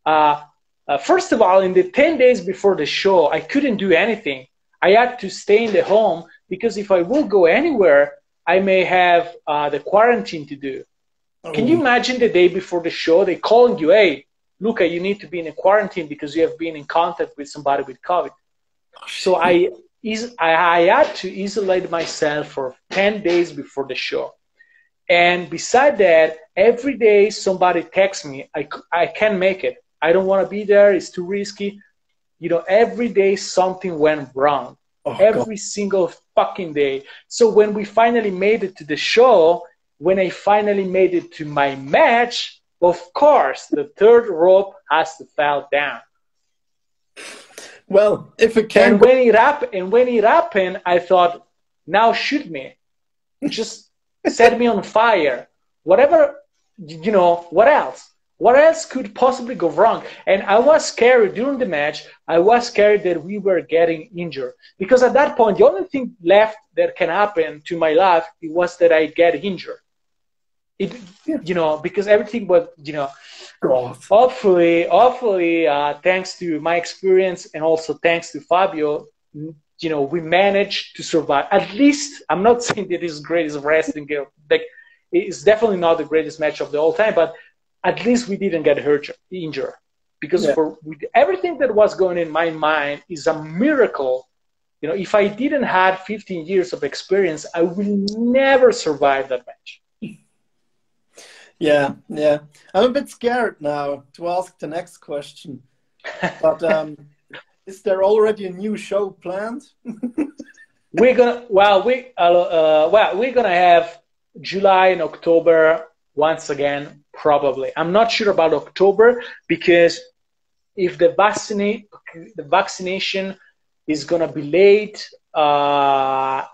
first of all, in the 10 days before the show, I couldn't do anything. I had to stay in the home because if I will go anywhere, I may have the quarantine to do. Oh. Can you imagine the day before the show, they calling you, hey, Luca, you need to be in a quarantine because you have been in contact with somebody with COVID. Oh, so I had to isolate myself for 10 days before the show. And beside that, every day somebody texts me, I can't make it. I don't want to be there. It's too risky. You know, every day something went wrong. Oh, God. every single fucking day. So when we finally made it to the show, when I finally made it to my match, of course, the third rope has to fall down. Well, if it can And when it happened, I thought, now shoot me. Just set me on fire. Whatever, what else? What else could possibly go wrong? And I was scared during the match. I was scared that we were getting injured. Because at that point, the only thing left that can happen to my life was that I get injured. Because everything was, God. hopefully, thanks to my experience and also thanks to Fabio, we managed to survive. At least, I'm not saying that it's the greatest wrestling game. Like, it's definitely not the greatest match of the all time, but at least we didn't get injured. Because with everything that was going in my mind is a miracle. If I didn't have 15 years of experience, I will never survive that match. Yeah. I'm a bit scared now to ask the next question. But is there already a new show planned? We're gonna have July and October once again, probably. I'm not sure about October because if the vaccination is gonna be late, I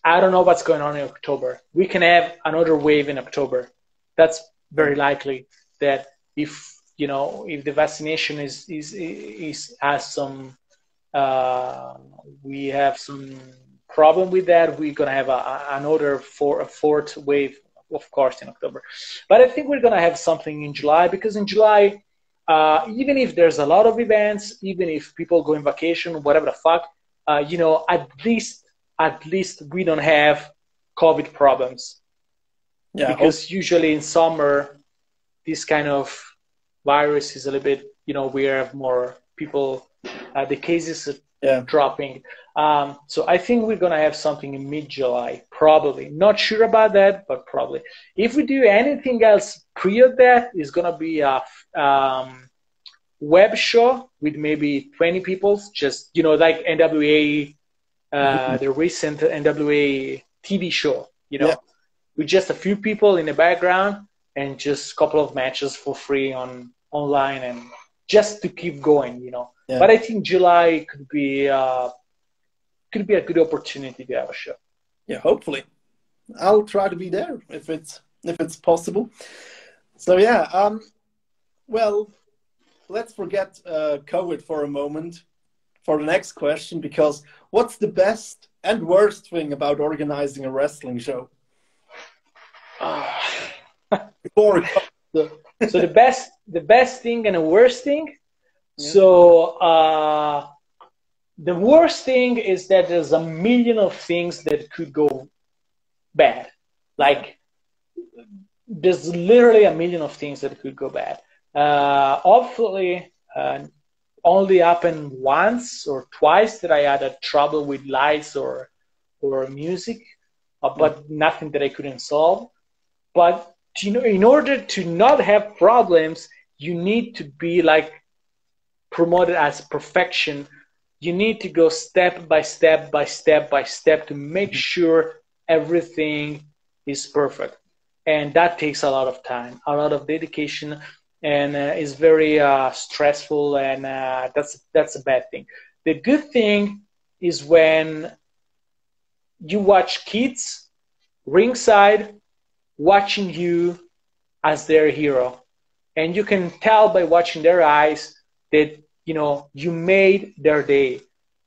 don't know what's going on in October. We can have another wave in October. That's very likely that if the vaccination has some, we have some problem with that, we're gonna have a fourth wave, of course, in October. But I think we're gonna have something in July because in July, even if there's a lot of events, even if people go on vacation, whatever the fuck, at least we don't have COVID problems. Yeah, because usually in summer, this kind of virus is a little bit, we have more people, the cases are dropping. So I think we're going to have something in mid-July, probably. Not sure about that, but probably. If we do anything else prior to that, it's going to be a web show with maybe 20 people, just, like NWA, the recent NWA TV show, with just a few people in the background and just a couple of matches for free online and just to keep going, Yeah. But I think July could be a good opportunity to have a show. Yeah, hopefully. I'll try to be there if it's possible. So well, let's forget COVID for a moment for the next question, because what's the best and worst thing about organizing a wrestling show? So the best thing and the worst thing. Yeah. So the worst thing is that there's a million of things that could go bad. Like there's literally a million of things that could go bad. Hopefully, only happened once or twice that I had a trouble with lights or music, but nothing that I couldn't solve. But in order to not have problems, you need to be like promoted as perfection. You need to go step by step to make sure everything is perfect. And that takes a lot of time, a lot of dedication, and is very stressful, and that's a bad thing. The good thing is when you watch kids ringside watching you as their hero, and you can tell by watching their eyes that you made their day.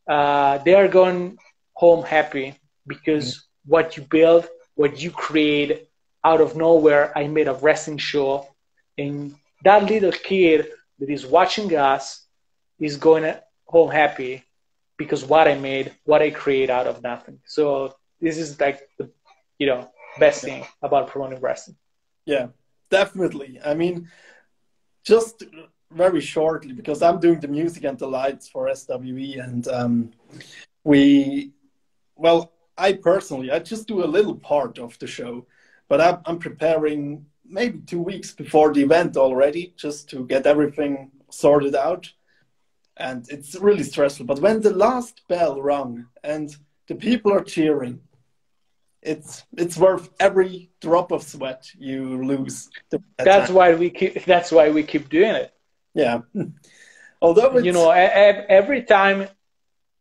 They are going home happy because what you build, what you create out of nowhere. I made a wrestling show, and that little kid that is watching us is going home happy because what I made, what I create out of nothing. So this is like the best thing about promoting wrestling. Yeah, definitely. I mean, just very shortly, because I'm doing the music and the lights for SWE, and I personally just do a little part of the show, but I'm preparing maybe 2 weeks before the event already, just to get everything sorted out. and it's really stressful. But when the last bell rung and the people are cheering, it's worth every drop of sweat you lose. That's why we keep doing it. Yeah. Although it's, you know, every time,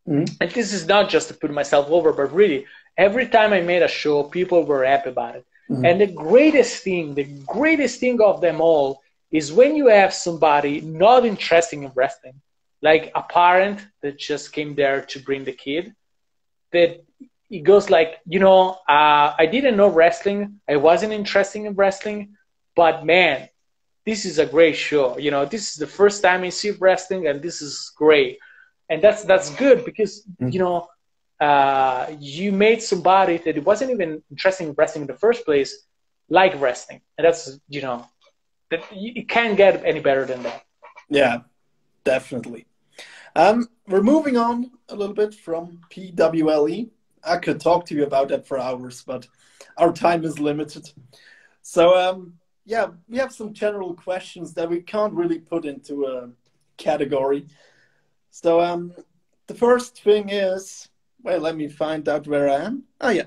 and this is not just to put myself over, but really every time I made a show, people were happy about it. And the greatest thing of them all is when you have somebody not interested in wrestling, like a parent that just came there to bring the kid, that it goes like, you know, I didn't know wrestling, I wasn't interested in wrestling, but man, this is a great show. You know, this is the first time I see wrestling, and this is great. And that's good because, you know, you made somebody that wasn't even interested in wrestling in the first place like wrestling. And that's, you know, that it can't get any better than that. Yeah, definitely. We're moving on a little bit from PWLE. I could talk to you about that for hours, but our time is limited. So, yeah, we have some general questions that we can't really put into a category. So the first thing is, well, let me find out where I am. Oh, yeah.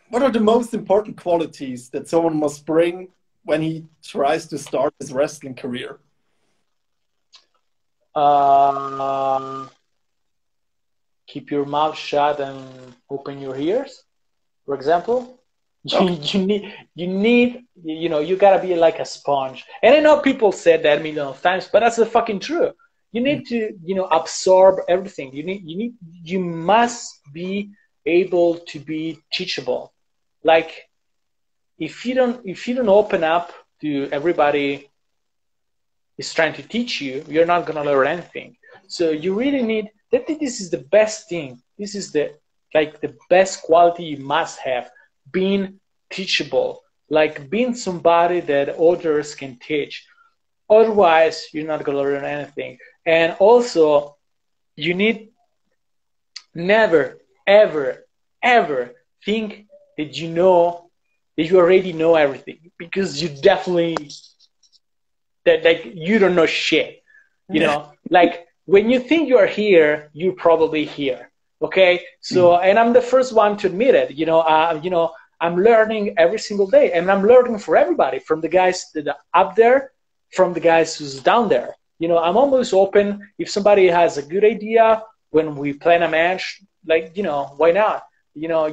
What are the most important qualities that someone must bring when he tries to start his wrestling career? Keep your mouth shut and open your ears, for example. Okay. You need, you know, you gotta be like a sponge. And I know people said that a million of times, but that's the fucking true. You need to, you know, absorb everything. You must be able to be teachable. Like if you don't open up to everybody is trying to teach you, you're not gonna learn anything. So you really need. I think this is the best thing. This is the best quality you must have. Being teachable, like being somebody that others can teach. Otherwise, you're not gonna learn anything. And also, you need never, ever, ever think that you already know everything, because you definitely you don't know shit. You know, like when you think you're here, you're probably here. Okay, so and I'm the first one to admit it. You know, I'm learning every single day, and I'm learning for everybody, from the guys that are up there, from the guys who's down there. You know, I'm always open. If somebody has a good idea when we plan a match, like, you know, why not? You know,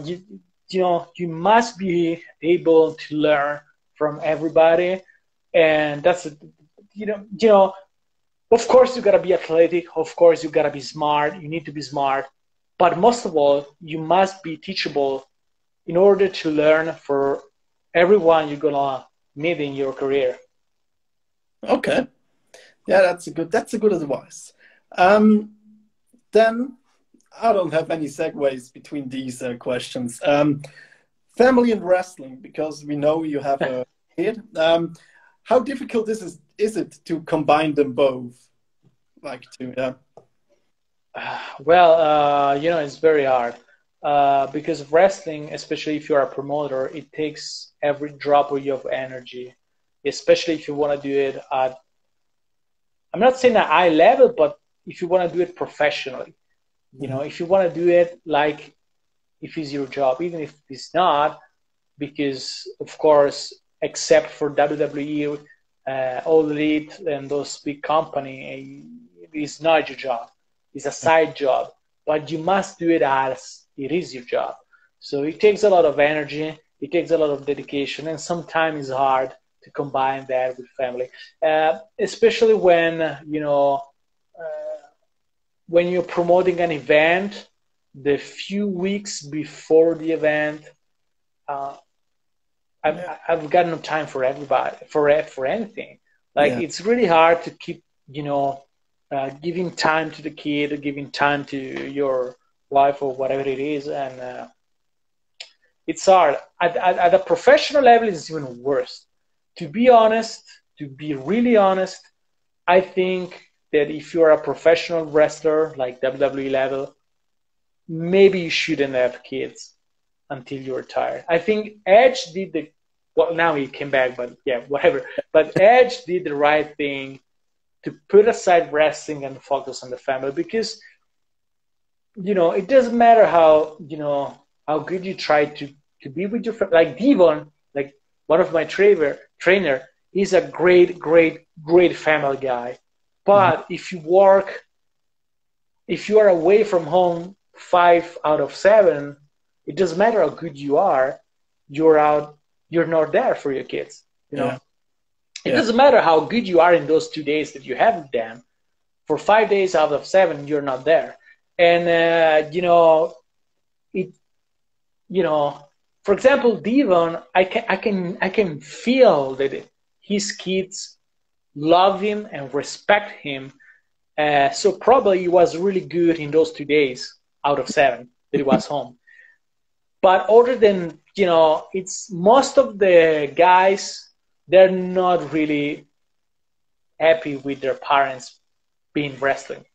you must be able to learn from everybody, and that's you know. Of course, you gotta be athletic. Of course, you gotta be smart. You need to be smart, but most of all, you must be teachable in order to learn for everyone you're gonna meet in your career. Okay. Yeah, that's a good advice. Then I don't have any segues between these questions. Family and wrestling, because we know you have a kid. How difficult is it to combine them both? Well, you know, it's very hard because wrestling, especially if you're a promoter, it takes every drop of your energy, especially if you want to do it at, I'm not saying at high level, but if you want to do it professionally, you know, if you want to do it like if it's your job, even if it's not, because of course, except for WWE, All Elite and those big companies, it's not your job. It's a side job, but you must do it as it is your job. So it takes a lot of energy, it takes a lot of dedication, and sometimes it's hard to combine that with family, especially when, you know, when you're promoting an event, the few weeks before the event, I've got no time for everybody, for anything. Like, it's really hard to keep, you know, giving time to the kid, giving time to your wife or whatever it is, and it's hard. At a professional level, it's even worse. To be honest, to be really honest, I think that if you're a professional wrestler, like WWE level, maybe you shouldn't have kids until you retire. I think Edge did well, now he came back, but yeah, whatever. But Edge did the right thing to put aside wrestling and focus on the family, because it doesn't matter how how good you try to be with your friend. Like Devon, like one of my trainer, he's a great family guy. But if you are away from home 5 out of 7, it doesn't matter how good you are, you're not there for your kids. It doesn't matter how good you are in those 2 days that you have with them. For 5 days out of 7, you're not there. And for example, Devon, I can feel that his kids love him and respect him. So probably he was really good in those 2 days out of 7 that he was home. But other than, it's most of the guys, they're not really happy with their parents being wrestlers.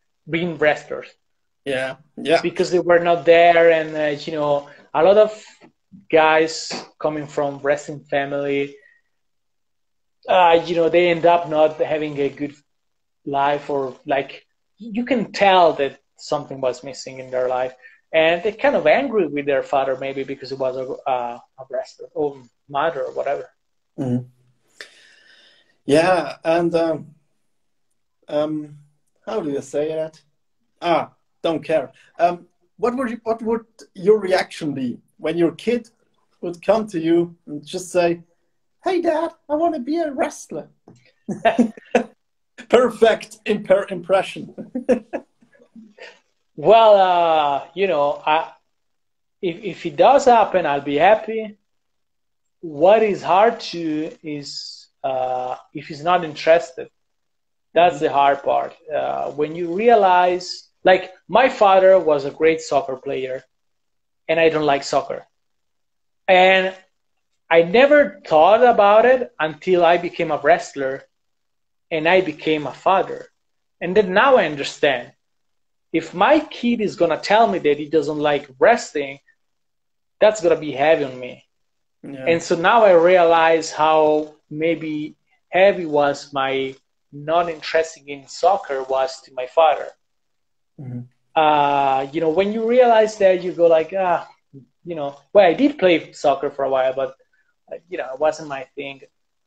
Yeah. Because they were not there. And, a lot of guys coming from wrestling family, they end up not having a good life, or like you can tell that something was missing in their life, and they're kind of angry with their father, maybe because he was a wrestler or mother or whatever. Mm-hmm. Yeah, and how do you say that? Don't care. What would your reaction be when your kid would come to you and just say, "Hey, Dad, I want to be a wrestler"? Perfect impression. Well, if it does happen, I'll be happy. What is hard is if he's not interested. That's the hard part. When you realize, like, my father was a great soccer player, and I don't like soccer. And I never thought about it until I became a wrestler and I became a father. And then now I understand. If my kid is going to tell me that he doesn't like wrestling, that's going to be heavy on me. Yeah. And so now I realize how maybe heavy was my not interest in soccer was to my father. Mm-hmm. When you realize that, you go like, well, I did play soccer for a while, but, it wasn't my thing.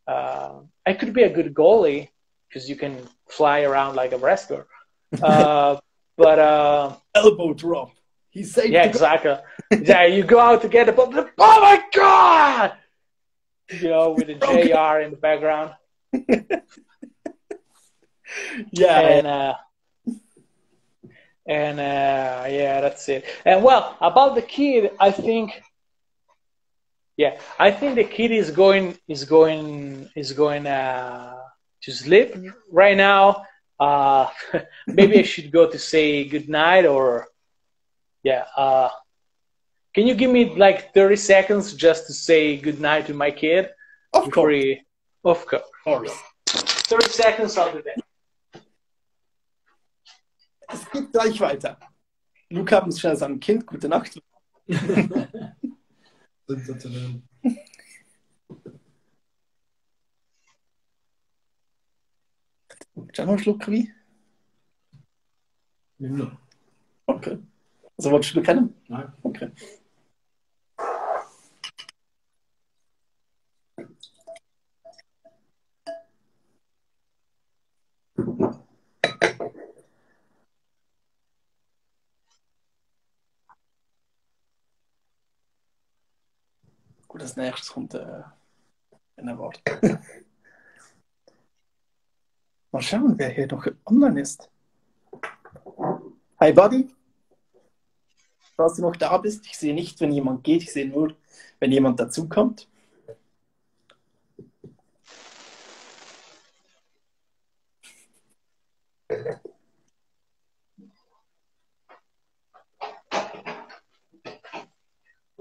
I could be a good goalie because you can fly around like a wrestler. But elbow drop. He saved. Yeah, exactly. Yeah, you go out to get the ball. Oh my God! With the JR in the background. Yeah. Yeah, that's it. And well, about the kid, I think the kid is going to sleep right now. Maybe I should go to say good night, or can you give me like 30 seconds just to say good night to my kid? Of course. Of course. 30 seconds, I'll do that. Es geht gleich weiter. Luca muss schnell seinem Kind gute Nacht. Sensationell. Schau noch einen Schluck wie? Nimm noch. Okay. Also wolltest du kennen? Nein. Okay. Gut, als nächstes kommt ein Award. Mal schauen, wer hier noch online ist. Hi, Buddy. Falls du noch da bist, ich sehe nicht, wenn jemand geht, ich sehe nur, wenn jemand dazukommt.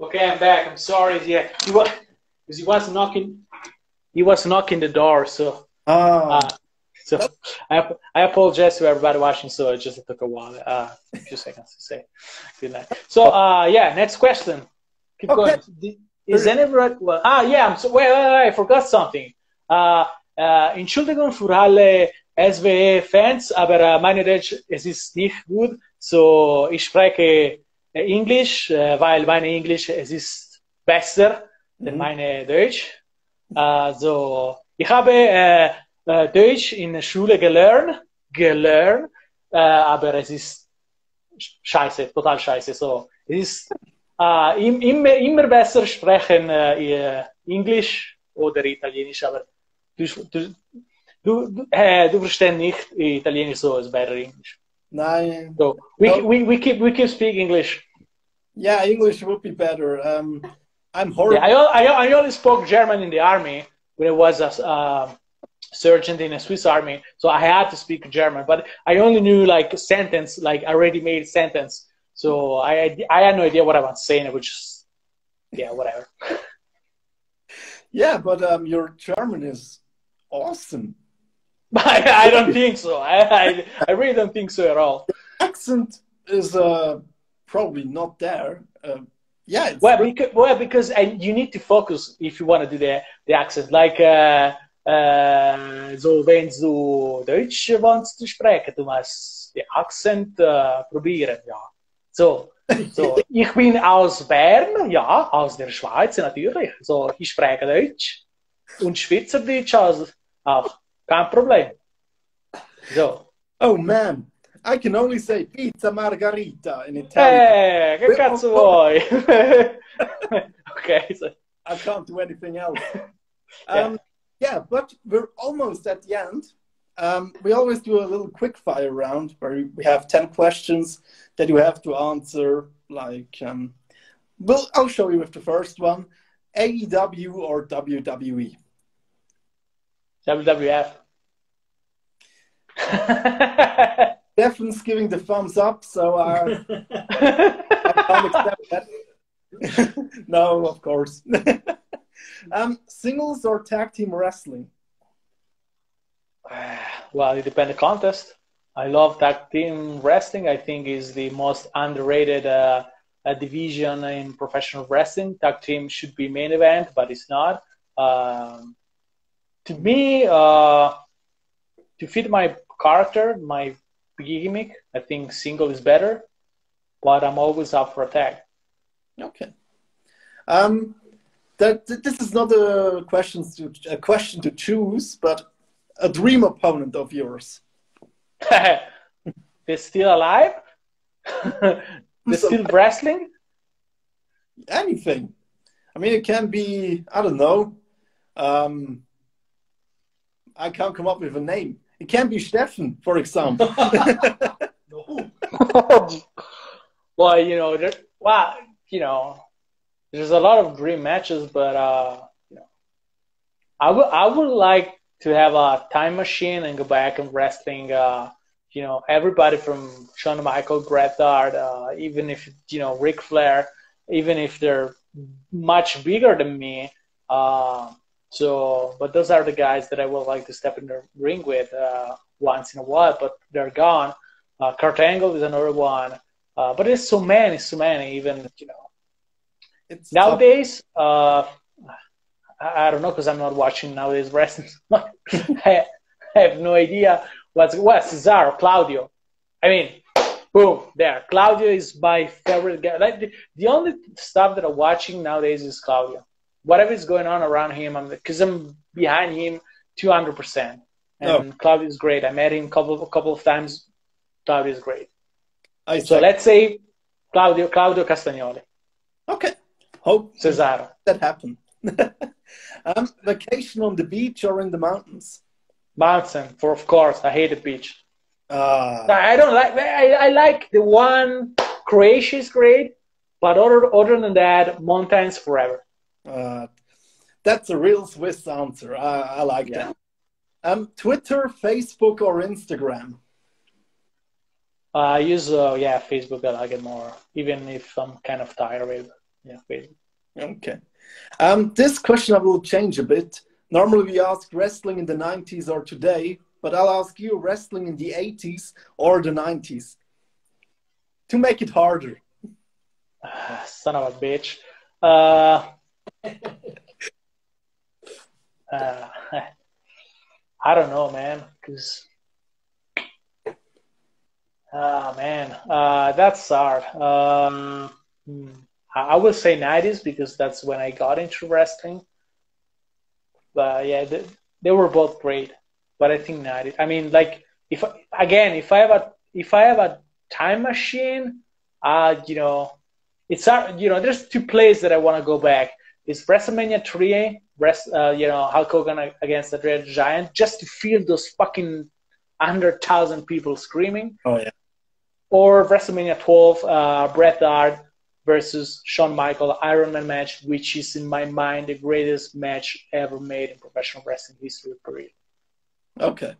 Okay, I'm back. I'm sorry. Yeah, because he was knocking. He was knocking the door, so. So I apologize to everybody watching. So it just took a while, a few seconds to say good night. So next question. Keep going. Is anybody? Well, wait, I forgot something. Entschuldigung für alle SWE-Fans, aber meine Deutsch, es ist nicht gut. So, ich spreche Englisch, weil meine Englisch, es ist besser als meine Deutsch. So, ich habe Deutsch in der Schule gelernt, aber es ist scheiße, total scheiße. So, es ist immer besser sprechen Englisch oder Italienisch, aber du verstehst nicht Italienisch, so ist better English. Nein. So we keep speak English. Yeah, English would be better. I'm horrible. Yeah, I only spoke German in the army when I was a sergeant in a Swiss army, so I had to speak German, but I only knew like a sentence, like a ready-made sentence. So I had no idea what I was saying. I was just, yeah, whatever. Yeah, but your German is awesome. I don't think so. I really don't think so at all. The accent is probably not there. Yeah. Because you need to focus if you want to do the accent. Like, so wenn du Deutsch willst sprechen, du musst den Akzent probieren, ja. So, ich bin aus Bern, ja, aus der Schweiz natürlich. So, ich spreche Deutsch und Schweizerdeutsch auch. Kein Problem. So. Oh man, I can only say pizza margarita in Italian. Che cazzo vuoi? Okay. So. I can't do anything else. Yeah. But we're almost at the end. We always do a little quick fire round where we have 10 questions that you have to answer. Like, I'll show you with the first one. AEW or WWE? WWF. Stefan's giving the thumbs up, so I can't accept that. No, of course. Singles or tag team wrestling? Well, it depends on the contest. I love tag team wrestling. I think is the most underrated division in professional wrestling. Tag team should be main event, but it's not. To me, to fit my character, my gimmick, I think single is better, but I'm always up for a tag. Okay. This is not a question to choose, but a dream opponent of yours. They're still alive? They're still wrestling? Anything. I mean, it can be, I don't know. I can't come up with a name. It can be Stefan, for example. No. Well, there's a lot of dream matches, but I would like to have a time machine and go back and wrestling. Everybody from Shawn Michaels, Bret Hart, even if Ric Flair, even if they're much bigger than me. But those are the guys that I would like to step in the ring with once in a while, but they're gone. Kurt Angle is another one. But there's so many, even, It's nowadays, I don't know because I'm not watching nowadays wrestling. I have no idea what's Cesaro, Claudio. I mean, boom, there. Claudio is my favorite guy. Like the only stuff that I'm watching nowadays is Claudio. Whatever is going on around him, because I'm behind him 200%. And Claudio is great. I met him a couple of times. Claudio is great. So let's say Claudio Castagnoli. Okay. Hope Cesaro. That happened. Vacation on the beach or in the mountains? Mountain, of course. I hate the beach. I don't like. I like the one. Croatia is great, but other than that, mountains forever. That's a real Swiss answer. I like that. Twitter, Facebook, or Instagram? I use Facebook. I like it more, even if I'm kind of tired of it. Yeah, Facebook. Okay. This question I will change a bit. Normally we ask wrestling in the 90s or today, but I'll ask you wrestling in the 80s or the 90s. To make it harder. Son of a bitch. I don't know, man, because Oh man, that's hard. I will say 90s because that's when I got into wrestling. But yeah, they were both great. But I think 90s. I mean, like if I have a time machine, you know, it's you know, there's two plays that I want to go back. It's WrestleMania 3, you know, Hulk Hogan against the Red Giant, just to feel those fucking 100,000 people screaming. Oh yeah. Or WrestleMania 12, Bret Hart versus Shawn Michaels Iron Man match, which is in my mind the greatest match ever made in professional wrestling history. Period. Okay.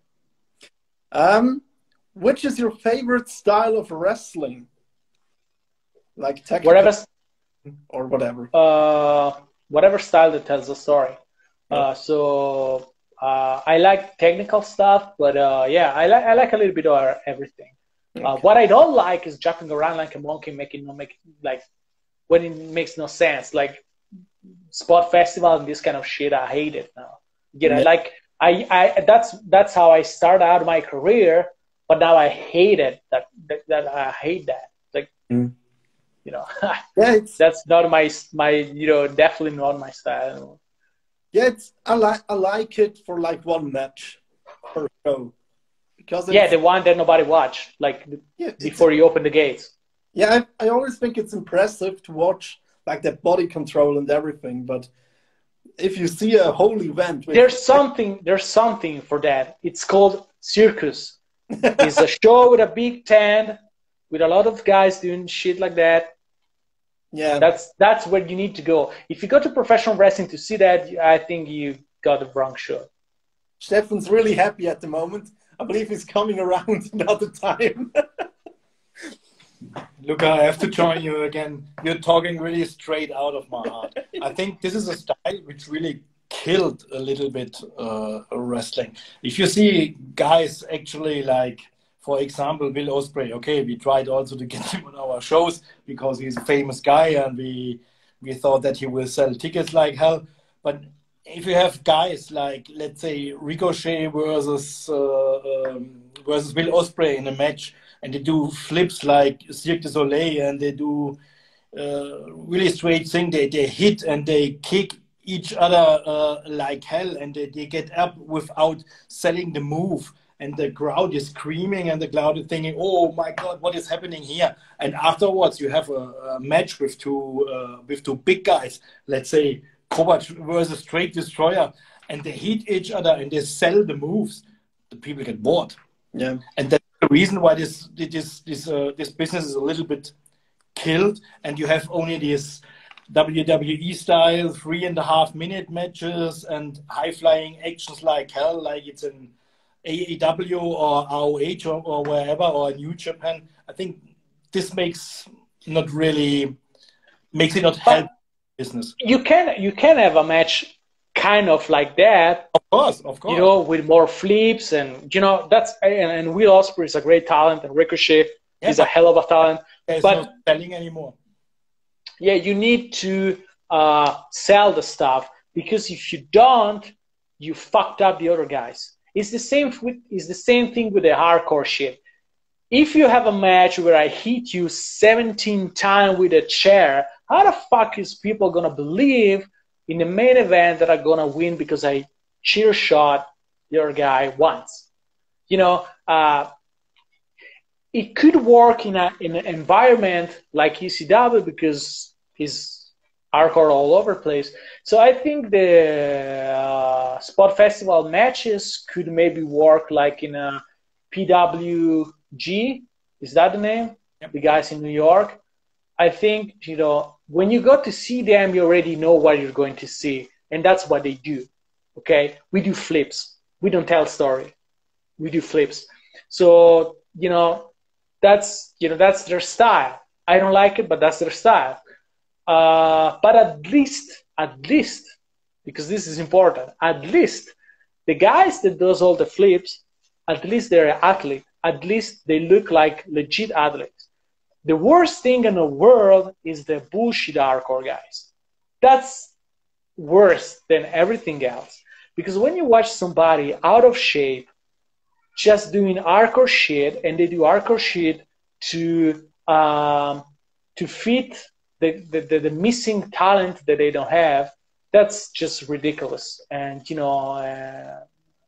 Which is your favorite style of wrestling? Like technical or whatever. Whatever style that tells a story. So I like technical stuff, but yeah, I like a little bit of everything. Okay. What I don't like is jumping around like a monkey, making like when it makes no sense, like spot festival and this kind of shit. I hate it now. You know, yeah. Like that's how I started out my career, but now I hate it. That I hate that. Like, you know, yeah, that's not my you know, definitely not my style. Yeah, I like it for like one match per show. Yeah, the one that nobody watched, like before you open the gates. Yeah, I always think it's impressive to watch like the body control and everything, but if you see a whole event, there's something for that. It's called circus. It's a show with a big tent with a lot of guys doing shit like that. Yeah, that's where you need to go. If you go to professional wrestling to see that, I think you got the wrong show. Stefan's really happy at the moment. I believe he's coming around another time. Luca, I have to join you again. You're talking really straight out of my heart. I think this is a style which really killed a little bit wrestling. If you see guys actually like, for example, Will Ospreay, okay, we tried also to get him on our shows because he's a famous guy and we thought that he will sell tickets like hell. But if you have guys like, let's say, Ricochet versus Will Ospreay in a match, and they do flips like Cirque du Soleil, and they do really strange thing. They hit and they kick each other like hell, and they get up without selling the move. And the crowd is screaming, and the crowd is thinking, "Oh my God, what is happening here?" And afterwards, you have a match with two big guys. Let's say Kovac versus Straight Destroyer, and they hit each other and they sell the moves. The people get bored. Yeah, and that's the reason why this business is a little bit killed, and you have only this WWE style 3.5 minute matches and high flying actions like hell, like it's an AEW or ROH or wherever, or New Japan. I think this makes it not help business. You can have a match kind of like that, of course, you know, with more flips, and you know, that's and Will Ospreay is a great talent, and Ricochet is a hell of a talent. There's but no selling anymore. Yeah, you need to sell the stuff, because if you don't, you fucked up the other guys. It's the same thing with the hardcore shit. If you have a match where I hit you 17 times with a chair, how the fuck is people gonna believe in the main event that I'm gonna win because I cheer shot the other guy once? You know, it could work in an environment like ECW because he's hardcore all over the place. So I think the spot festival matches could maybe work like in a PWG. Is that the name? Yep. The guys in New York. I think, you know, when you go to see them, you already know what you're going to see. And that's what they do. Okay? We do flips. We don't tell story. We do flips. So, you know, that's their style. I don't like it, but that's their style. But at least, because this is important, at least the guys that does all the flips, at least they're an athlete. At least they look like legit athletes. The worst thing in the world is the bullshit hardcore guys. That's worse than everything else. Because when you watch somebody out of shape, just doing hardcore shit, and they do hardcore shit to fit the missing talent that they don't have. That's just ridiculous. And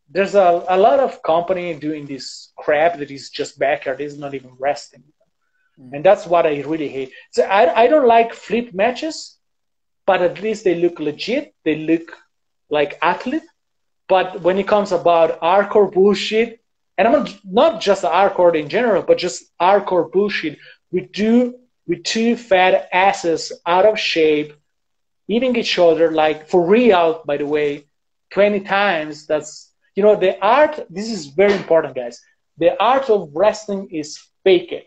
there's a lot of company doing this crap that is just backyard, is not even resting. And that's what I really hate. So I don't like flip matches, but at least they look legit. They look like athlete. But when it comes about hardcore bullshit, and I'm not just hardcore in general, but just hardcore bullshit, with two fat asses out of shape, eating each other, like for real, by the way, 20 times. That's, the art, this is very important, guys. The art of wrestling is fake it.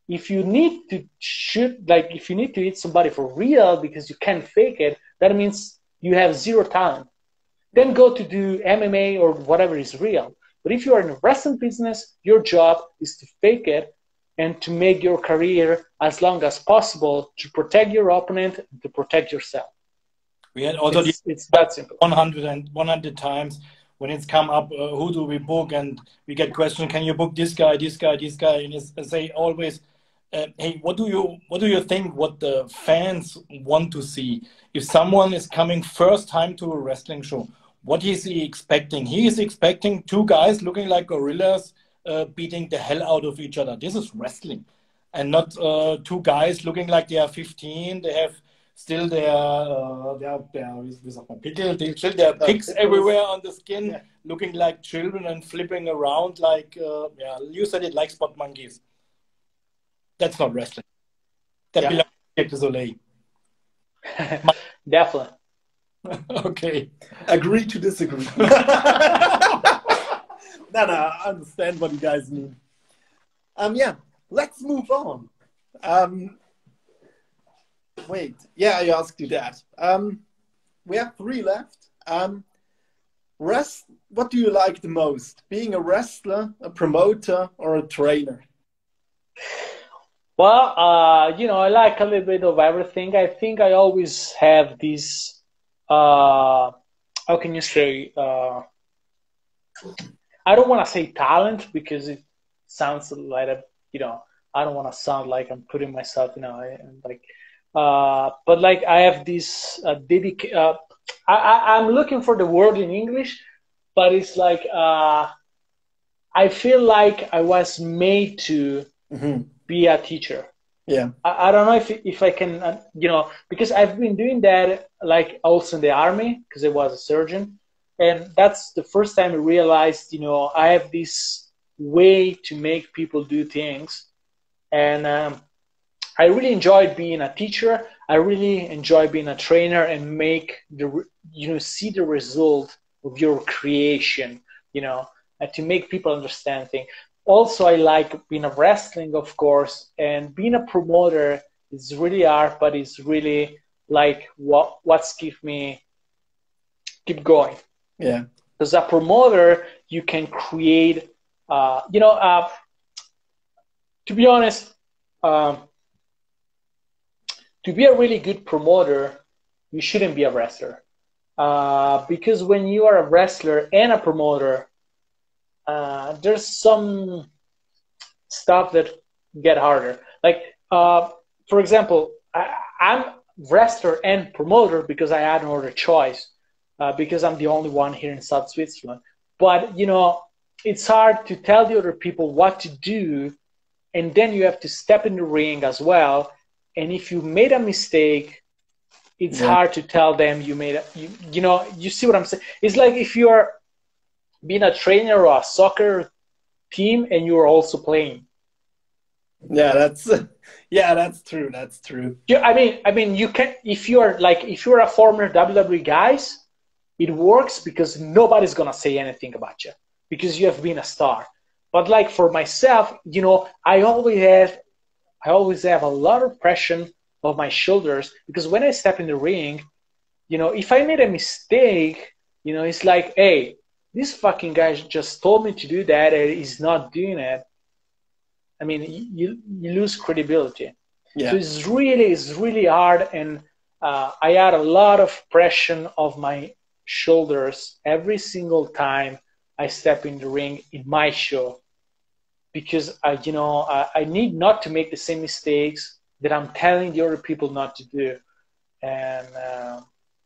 If you need to shoot, like if you need to hit somebody for real because you can't fake it, that means you have zero talent. Then go to do MMA or whatever is real. But if you are in a wrestling business, your job is to fake it and to make your career as long as possible, to protect your opponent and to protect yourself. We had also it's that simple. 100 times when it's come up, who do we book? And we get questions, can you book this guy, this guy, this guy? And they always, hey, what do you think what the fans want to see? If someone is coming first time to a wrestling show, what is he expecting? He is expecting two guys looking like gorillas beating the hell out of each other. This is wrestling. And not two guys looking like they are 15. They have still their pics everywhere on the skin, looking like children and flipping around like, you said it, like spot monkeys. That's not wrestling. That belongs to the Soleil. Definitely. Okay. Agree to disagree. No, I understand what you guys mean. Yeah, let's move on. Wait, yeah, I asked you that. We have 3 left. What do you like the most? Being a wrestler, a promoter, or a trainer? Well, I like a little bit of everything. I think I always have this, how can you say, I don't want to say talent because it sounds like, I don't want to sound like I'm putting myself, but like I have this I'm looking for the word in English, but it's like, I feel like I was made to be a teacher. Yeah. I don't know if I can, because I've been doing that like also in the army because I was a surgeon. And that's the first time I realized, I have this way to make people do things. And I really enjoyed being a teacher. I really enjoy being a trainer and see the result of your creation, and to make people understand things. Also, I like being a wrestling, of course, and being a promoter is really hard, but it's really like what's keep going. Yeah. As a promoter, you can create, to be honest, to be a really good promoter, you shouldn't be a wrestler. Because when you are a wrestler and a promoter, there's some stuff that get harder. Like, for example, I'm wrestler and promoter because I had no other choice, because I'm the only one here in South Switzerland. But, it's hard to tell the other people what to do, and then you have to step in the ring as well. And if you made a mistake, it's hard to tell them you made you see what I'm saying? It's like if you're being a trainer or a soccer team and you're also playing. Yeah, that's true. That's true. Yeah, I mean, you can, if you're a former WWE guys, it works because nobody's gonna say anything about you because you have been a star. But like for myself, I always have a lot of pressure on my shoulders because when I step in the ring, if I made a mistake, it's like, hey, this fucking guy just told me to do that and he's not doing it. I mean, you lose credibility. Yeah. So it's really hard, and I had a lot of pressure of my shoulders every single time I step in the ring in my show, because I need not to make the same mistakes that I'm telling the other people not to do, and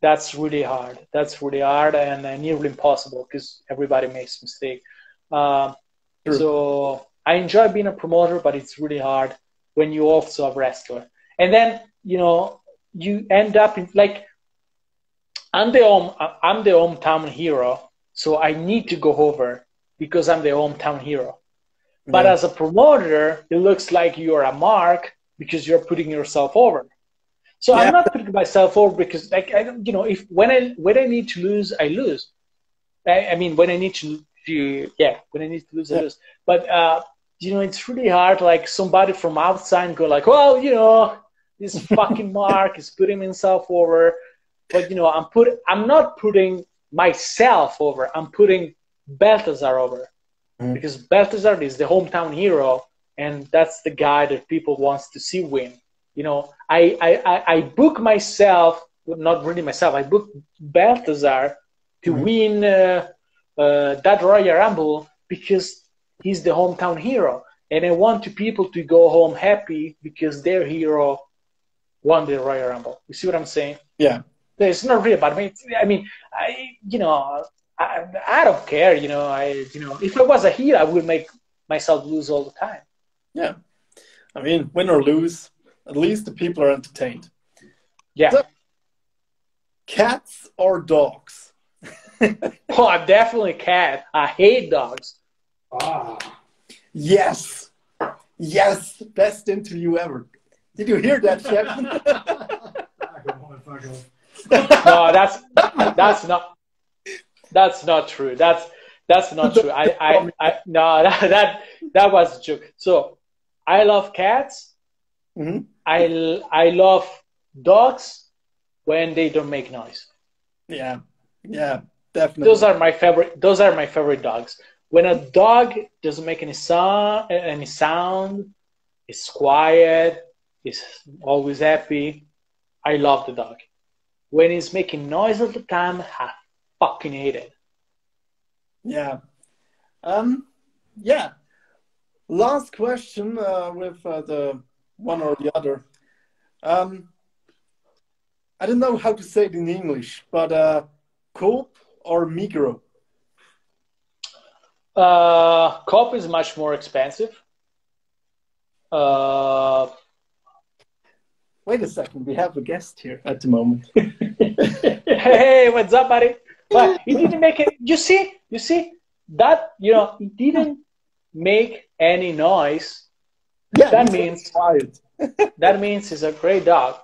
that's really hard. That's really hard and nearly impossible because everybody makes mistakes. So I enjoy being a promoter, but it's really hard when you also a wrestler. And then you end up in like I'm the hometown hero, so I need to go over because I'm the hometown hero. But as a promoter, it looks like you're a mark because you're putting yourself over. So I'm not putting myself over because, like, if when I need to lose, I lose. I mean, when I need to lose, I lose. But it's really hard. Like somebody from outside go like, well, this fucking Mark is putting himself over. But I'm not putting myself over. I'm putting Beltazar over because Beltazar is the hometown hero, and that's the guy that people wants to see win. I book myself, not really myself. I book Belthazar to win that Royal Rumble because he's the hometown hero, and I want people to go home happy because their hero won the Royal Rumble. You see what I'm saying? Yeah. It's not real, but I don't care. If I was a heel, I would make myself lose all the time. Yeah. I mean, win or lose, at least the people are entertained. Yeah. So, cats or dogs? Oh, I'm definitely a cat. I hate dogs. Yes. Yes. Best interview ever. Did you hear that, Chef? No, that's not true. That's not true. No, that was a joke. So I love cats. Mm-hmm. I love dogs when they don't make noise. Yeah, definitely. Those are my favorite dogs. When a dog doesn't make any sound, is quiet, is always happy, I love the dog. When he's making noise all the time, I fucking hate it. Yeah. Yeah. Last question with the one or the other. I don't know how to say it in English, but Coop or Migros? Coop is much more expensive. Wait a second, we have a guest here at the moment. Hey, what's up, buddy? But he didn't make it. You see that he didn't make any noise. Yeah, that means quiet. That means he's a great dog.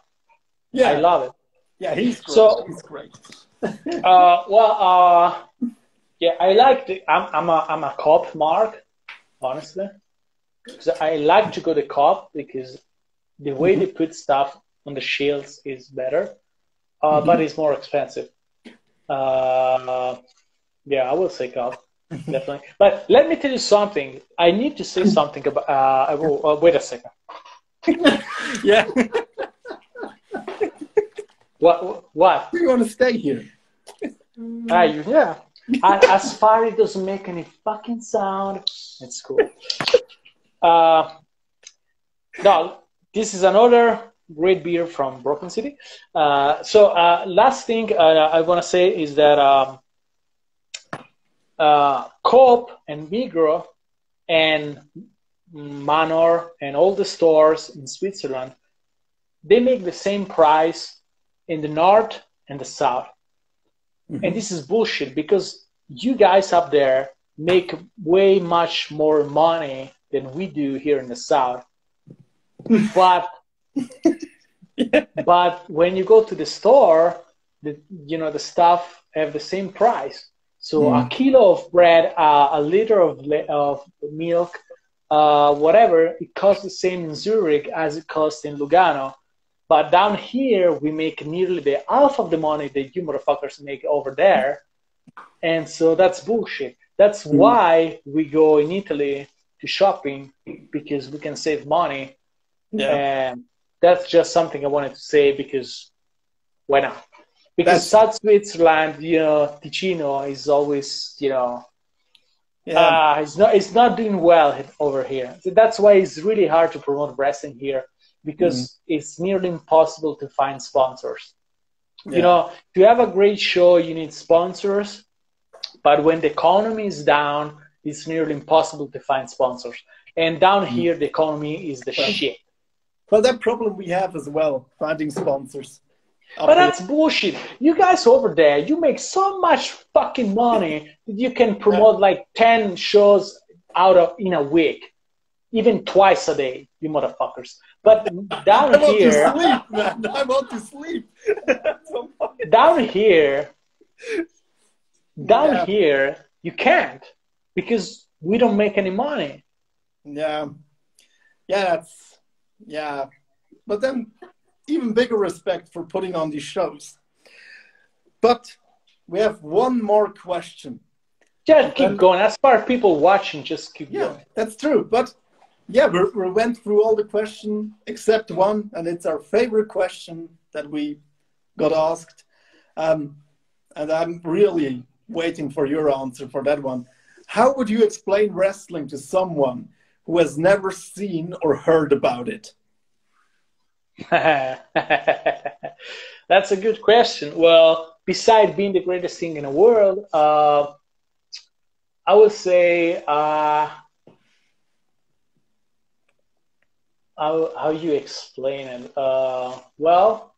Yeah, I love it. Yeah, he's great. So he's great. Yeah, I like I'm a Coop mark, honestly, because I like to go to Coop because the way they put stuff on the shelves is better, but it's more expensive. Yeah, I will say Coop, definitely. But let me tell you something. I need to say something about. Wait a second. Yeah. What? You want to stay here? Yeah. As far as it doesn't make any fucking sound, it's cool. No, this is another great beer from Brooklyn City. Last thing I want to say is that Coop and Migros and Manor and all the stores in Switzerland, they make the same price in the north and the south. And this is bullshit because you guys up there make way much more money than we do here in the south. But but when you go to the store, the stuff have the same price. So a kilo of bread, a liter of milk, whatever, it costs the same in Zurich as it costs in Lugano. But down here, we make nearly the half of the money that you motherfuckers make over there. And so that's bullshit. That's why we go in Italy to shopping, because we can save money. Yeah. And that's just something I wanted to say because why not? Because South Switzerland, Ticino is always, Yeah. It's not doing well over here. So that's why it's really hard to promote wrestling here, Mm. because it's nearly impossible to find sponsors. You Yeah. know, to have a great show, you need sponsors, but when the economy is down, it's nearly impossible to find sponsors. And down Mm. here, the economy is the shit. Well, that problem we have as well, finding sponsors. But that's bullshit. You guys over there, you make so much fucking money that you can promote like 10 shows in a week, even twice a day, you motherfuckers. But down I want here, to sleep, man. I want to sleep. down here, Yeah. here, you can't, because we don't make any money. Yeah. Yeah. But then, even bigger respect for putting on these shows. But we have one more question. Just keep going. As far as people watching, just keep going. That's true. But yeah, we went through all the questions except one, and it's our favorite question that we got asked. And I'm really waiting for your answer for that one. How would you explain wrestling to someone who has never seen or heard about it? That's a good question. Well, besides being the greatest thing in the world, I would say how you explain it. Well,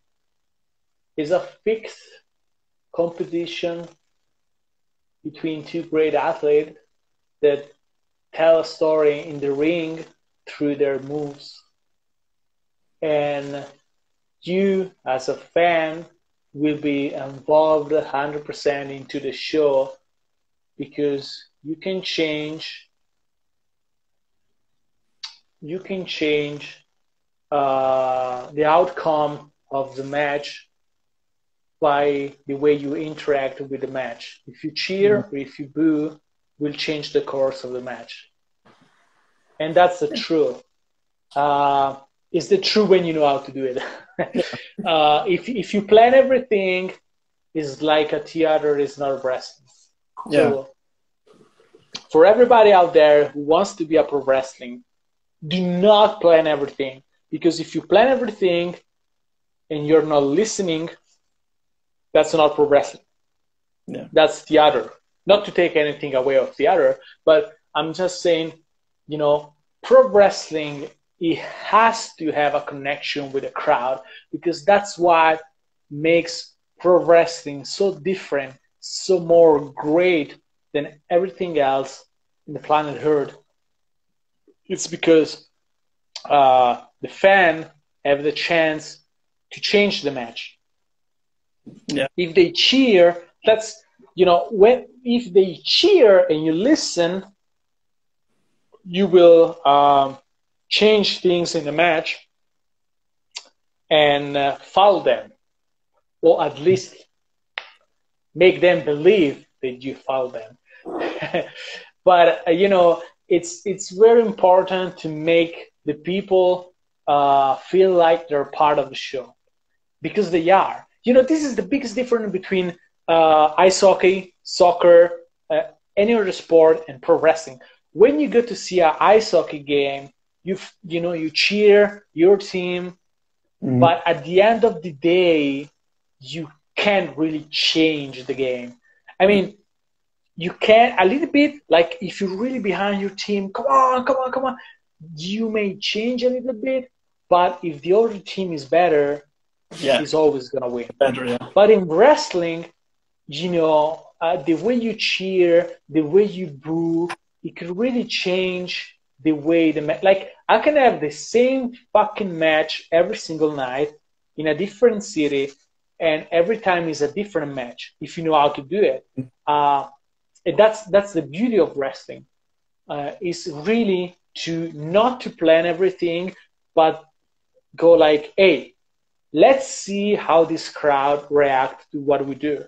it's a fixed competition between two great athletes that tell a story in the ring through their moves. And you, as a fan, will be involved 100% into the show, because you can change the outcome of the match by the way you interact with the match. If you cheer or if you boo, will change the course of the match. And that's the truth. It's the truth when you know how to do it. If you plan everything, it's like a theater, is not wrestling. Yeah. So, for everybody out there who wants to be a pro wrestling, do not plan everything. Because if you plan everything and you're not listening, that's not pro wrestling. Yeah. That's theater. Not to take anything away of theater, but I'm just saying, you know, pro wrestling, it has to have a connection with the crowd, because that's what makes pro wrestling so different, so more great than everything else in the planet Earth. It's because the fan have the chance to change the match. Yeah. If they cheer, that's, you know, if they cheer and you listen, you will change things in the match and foul them, or at least make them believe that you foul them. But you know, it's very important to make the people feel like they're part of the show, because they are. You know, this is the biggest difference between ice hockey, soccer, any other sport, and pro wrestling. When you go to see an ice hockey game, you cheer your team, but at the end of the day, you can't really change the game. I mean, you can a little bit, like if you're really behind your team, come on, you may change a little bit, but if the other team is better, is always gonna win. Better, yeah. But in wrestling, you know, the way you cheer, the way you boo, it could really change the way the match. Like, I can have the same fucking match every single night in a different city, and every time is a different match if you know how to do it. And that's the beauty of wrestling. Is really to not to plan everything, but go like, hey, let's see how this crowd react to what we do.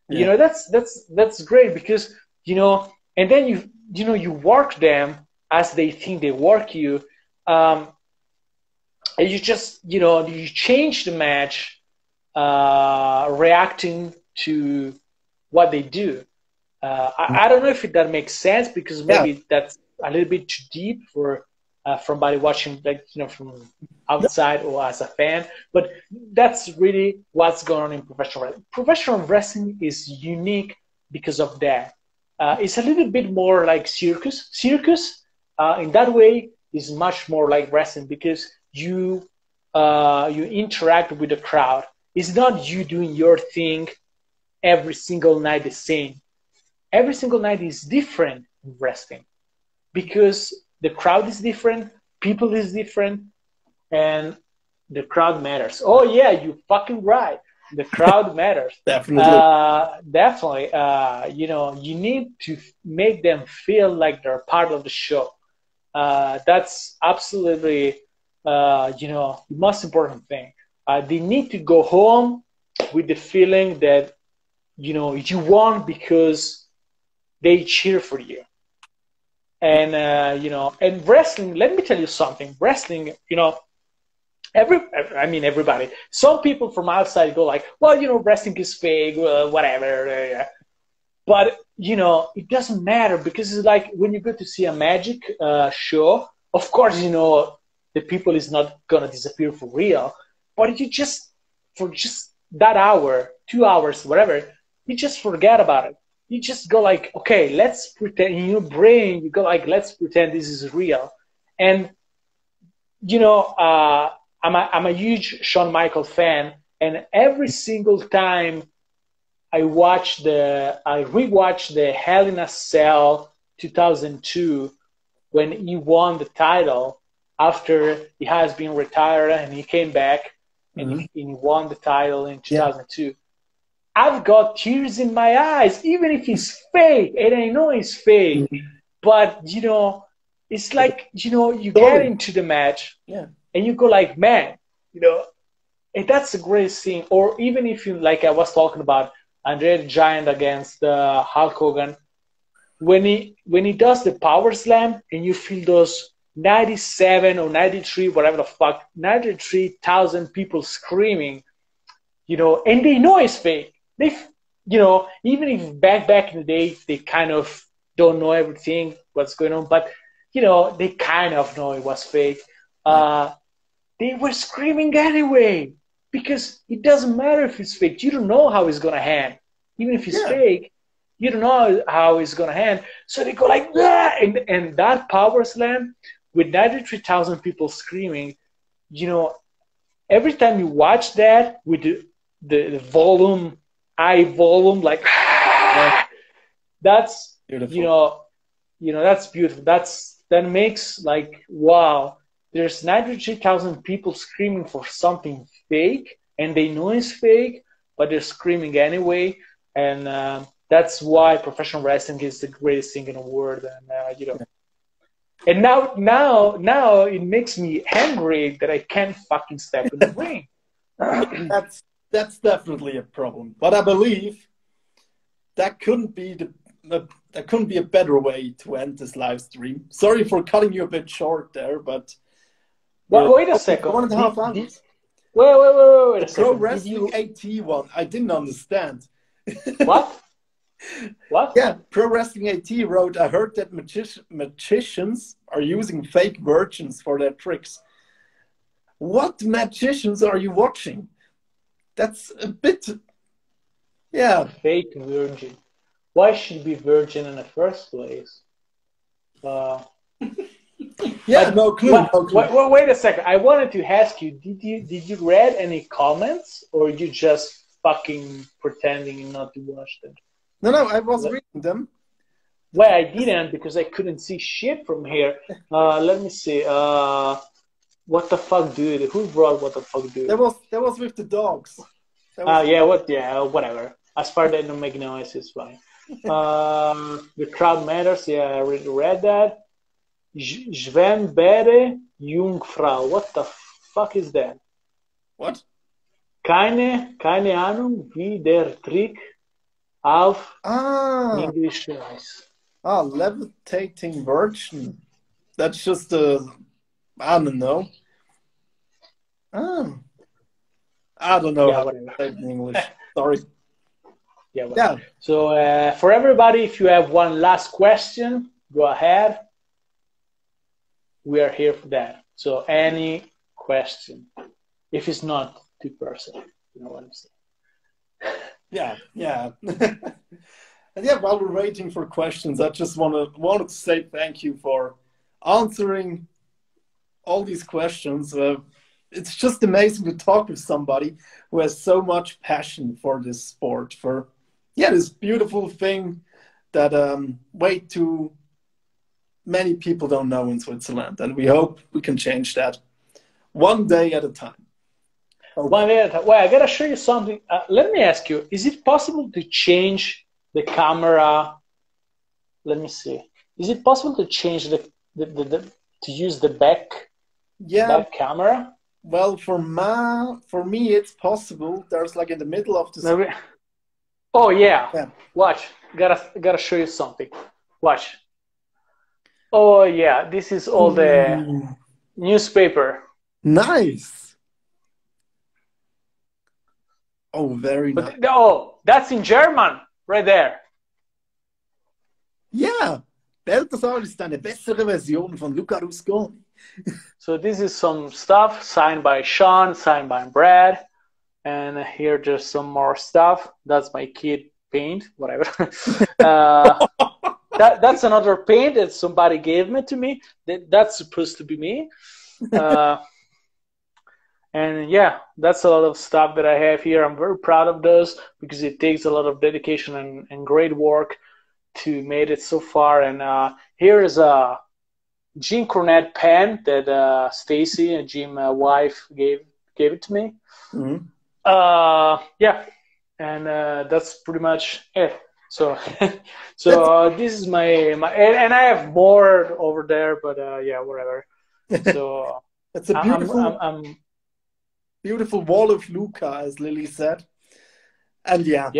Yeah. You know, that's great, because, you know, and then you work them as they think they work you, and you just, you know, you change the match reacting to what they do. I don't know if that makes sense, because maybe that's a little bit too deep for somebody watching, like, from outside or as a fan. But that's really what's going on in professional wrestling. Professional wrestling is unique because of that. It's a little bit more like circus. Circus, in that way, is much more like wrestling, because you interact with the crowd. It's not you doing your thing every single night the same. Every single night is different in wrestling, because the crowd is different, people is different, and the crowd matters. Oh yeah, you fucking right. The crowd matters. Definitely. Definitely. You need to make them feel like they're part of the show. That's absolutely, the most important thing. They need to go home with the feeling that, you won because they cheer for you. And, and wrestling, let me tell you something. Wrestling, everybody. Some people from outside go like, well, wrestling is fake, whatever. But, it doesn't matter, because it's like when you go to see a magic show, of course, the people is not going to disappear for real. But for just that hour, 2 hours, whatever, you just forget about it. You just go like, okay, let's pretend. In your brain, you go like, let's pretend this is real. And, I'm a huge Shawn Michaels fan. And every single time I rewatched the Hell in a Cell 2002, when he won the title after he has been retired, and he came back and he won the title in 2002. Yeah. I've got tears in my eyes, even if it's fake, and I know it's fake. But, it's like, you get into the match, and you go like, man, and that's the greatest thing. Or even if you, like I was talking about, Andre the Giant against Hulk Hogan, when he does the power slam, and you feel those 97 or 93, whatever the fuck, 93,000 people screaming, and they know it's fake. They, even if back in the day, they kind of don't know everything, what's going on, but, they kind of know it was fake. They were screaming anyway, because it doesn't matter if it's fake. You don't know how it's going to end. Even if it's fake, you don't know how it's going to end. So they go like, ah! And that power slam with 93,000 people screaming, every time you watch that with the volume, high volume, like, that's beautiful. That's beautiful. That makes like, wow, there's 93,000 people screaming for something fake, and they know it's fake, but they're screaming anyway. And that's why professional wrestling is the greatest thing in the world. And and now it makes me angry that I can't fucking step in the ring. That's definitely a problem. But I believe that couldn't be a better way to end this live stream. Sorry for cutting you a bit short there, but wait a second. 1.5 hours. Wait a second. Pro Wrestling AT one. I didn't understand. What? What? Yeah, Pro Wrestling AT wrote, I heard that magicians are using fake virgins for their tricks. What magicians are you watching? That's a bit, Fake virgin. Why should it be virgin in the first place? No clue. Wait a second. I wanted to ask you, did you read any comments, or you just fucking pretending not to watch them? No, I was reading them. Well, I didn't, because I couldn't see shit from here. Let me see. What the fuck, dude? Who brought what the fuck, dude? That was with the dogs. Whatever. As far as they don't make noise, it's fine. The crowd matters. Yeah, I already read that. Sven Bere Jungfrau. What the fuck is that? What? Keine Ahnung, wie der Trick auf English is. Levitating virgin. That's just I don't know. I don't know how to say it in English. Sorry. Yeah, well. Yeah. So for everybody, if you have one last question, go ahead. We are here for that. So any question, if it's not too personal, you know what I'm saying. Yeah, yeah. And yeah, while we're waiting for questions, I just wanted to say thank you for answering all these questions. It's just amazing to talk with somebody who has so much passion for this sport, for this beautiful thing that way too many people don't know in Switzerland, and we hope we can change that one day at a time. One day at a time. Well, I gotta show you something. Let me ask you: is it possible to change the camera? Let me see. Is it possible to change to use the back camera? Well, for me, it's possible. There's like in the middle of the. Maybe. Oh yeah. Watch. Gotta show you something. Watch. Oh yeah. This is all the newspaper. Nice. Oh, very nice. Oh, that's in German, right there. Yeah, Belthazar ist eine bessere Version von Luca Rusconi. So this is some stuff signed by Sean, signed by Brad, and here just some more stuff. That's my kid paint, whatever. That's another paint that somebody gave to me. That's supposed to be me. And yeah, that's a lot of stuff that I have here. I'm very proud of those because it takes a lot of dedication and great work to make it so far. And here is a Jim Cornette pen that Stacy and Jim's wife gave it to me. Mm-hmm. Yeah, and that's pretty much it. So this is my and I have more over there, but yeah, whatever. So that's a beautiful. Beautiful wall of Luca, as Lily said, and yeah,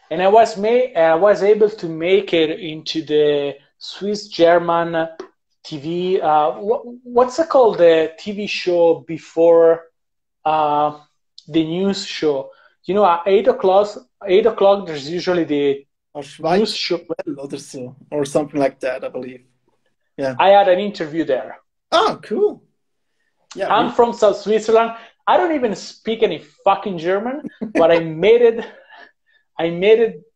and I was able to make it into the Swiss German TV. What's it called? The TV show before the news show. You know, at 8:00, there's usually the news show or something like that, I believe. Yeah, I had an interview there. Oh, cool. Yeah, I'm from South Switzerland. I don't even speak any fucking German, but I made it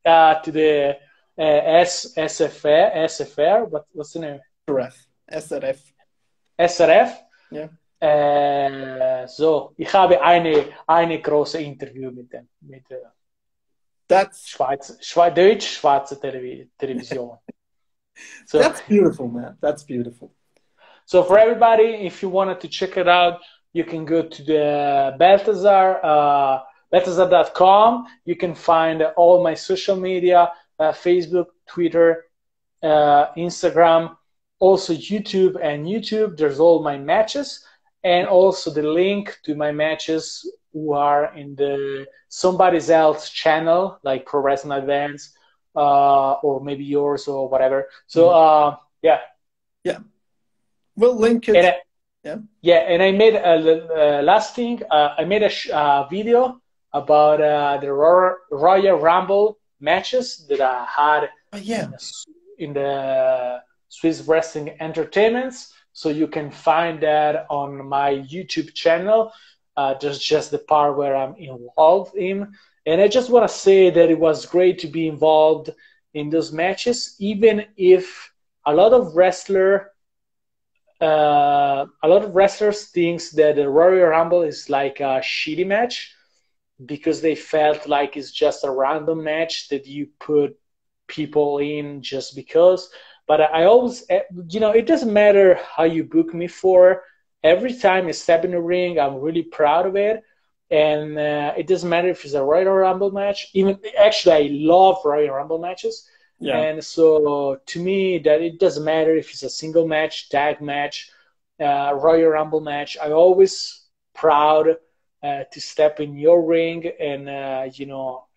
to the SFR. What's the name? SRF. Yeah. So, ich habe eine große Interview mit dem, that's Deutsch-Schwarze Television. So that's beautiful, man. That's beautiful. So for everybody, if you wanted to check it out, you can go to the Beltazar, Beltazar.com. You can find all my social media, Facebook, Twitter, Instagram, also YouTube. And YouTube, there's all my matches, and also the link to my matches who are in the somebody else's channel, like Pro Wrestling Advance, or maybe yours or whatever. So yeah. We'll link it. And I made last thing. I made a video about the Royal Rumble matches that I had in the Swiss Wrestling Entertainments. So you can find that on my YouTube channel. There's just the part where I'm involved in. And I just want to say that it was great to be involved in those matches, even if a lot of wrestlers thinks that the Royal Rumble is like a shitty match because they felt like it's just a random match that you put people in just because. But I always, it doesn't matter how you book me for. Every time I step in the ring, I'm really proud of it. And it doesn't matter if it's a Royal Rumble match. Actually, I love Royal Rumble matches. Yeah. And so to me, that it doesn't matter if it's a single match, tag match, Royal Rumble match. I'm always proud to step in your ring, and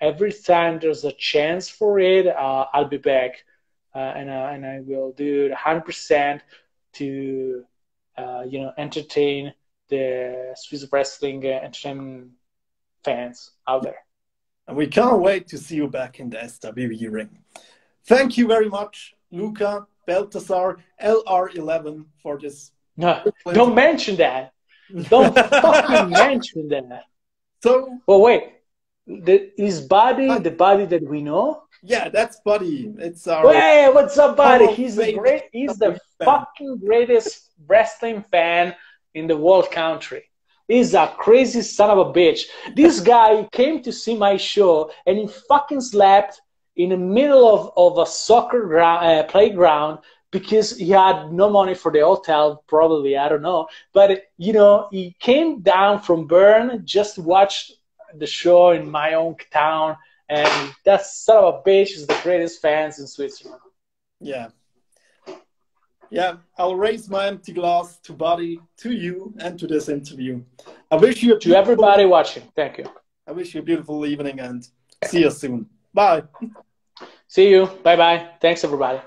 every time there's a chance for it, I'll be back, and I will do it 100% to entertain the Swiss wrestling entertainment fans out there. And we can't wait to see you back in the SWE ring. Thank you very much, Luca, Beltazar, LR11 for this. No, don't mention that. Don't fucking mention that. So, well, wait. Is Buddy the Buddy that we know? Yeah, that's Buddy. It's our. Hey, what's up, Buddy? He's the fucking greatest wrestling fan in the world country. He's a crazy son of a bitch. This guy came to see my show and he fucking slept in the middle of a soccer playground because he had no money for the hotel, probably, I don't know. But, you know, he came down from Bern just to watch the show in my own town. And that son of a bitch is the greatest fans in Switzerland. Yeah. Yeah, I'll raise my empty glass to Buddy, to you, and to this interview. I wish you to everybody watching. Thank you. I wish you a beautiful evening and see you soon. Bye. See you. Bye-bye. Thanks, everybody.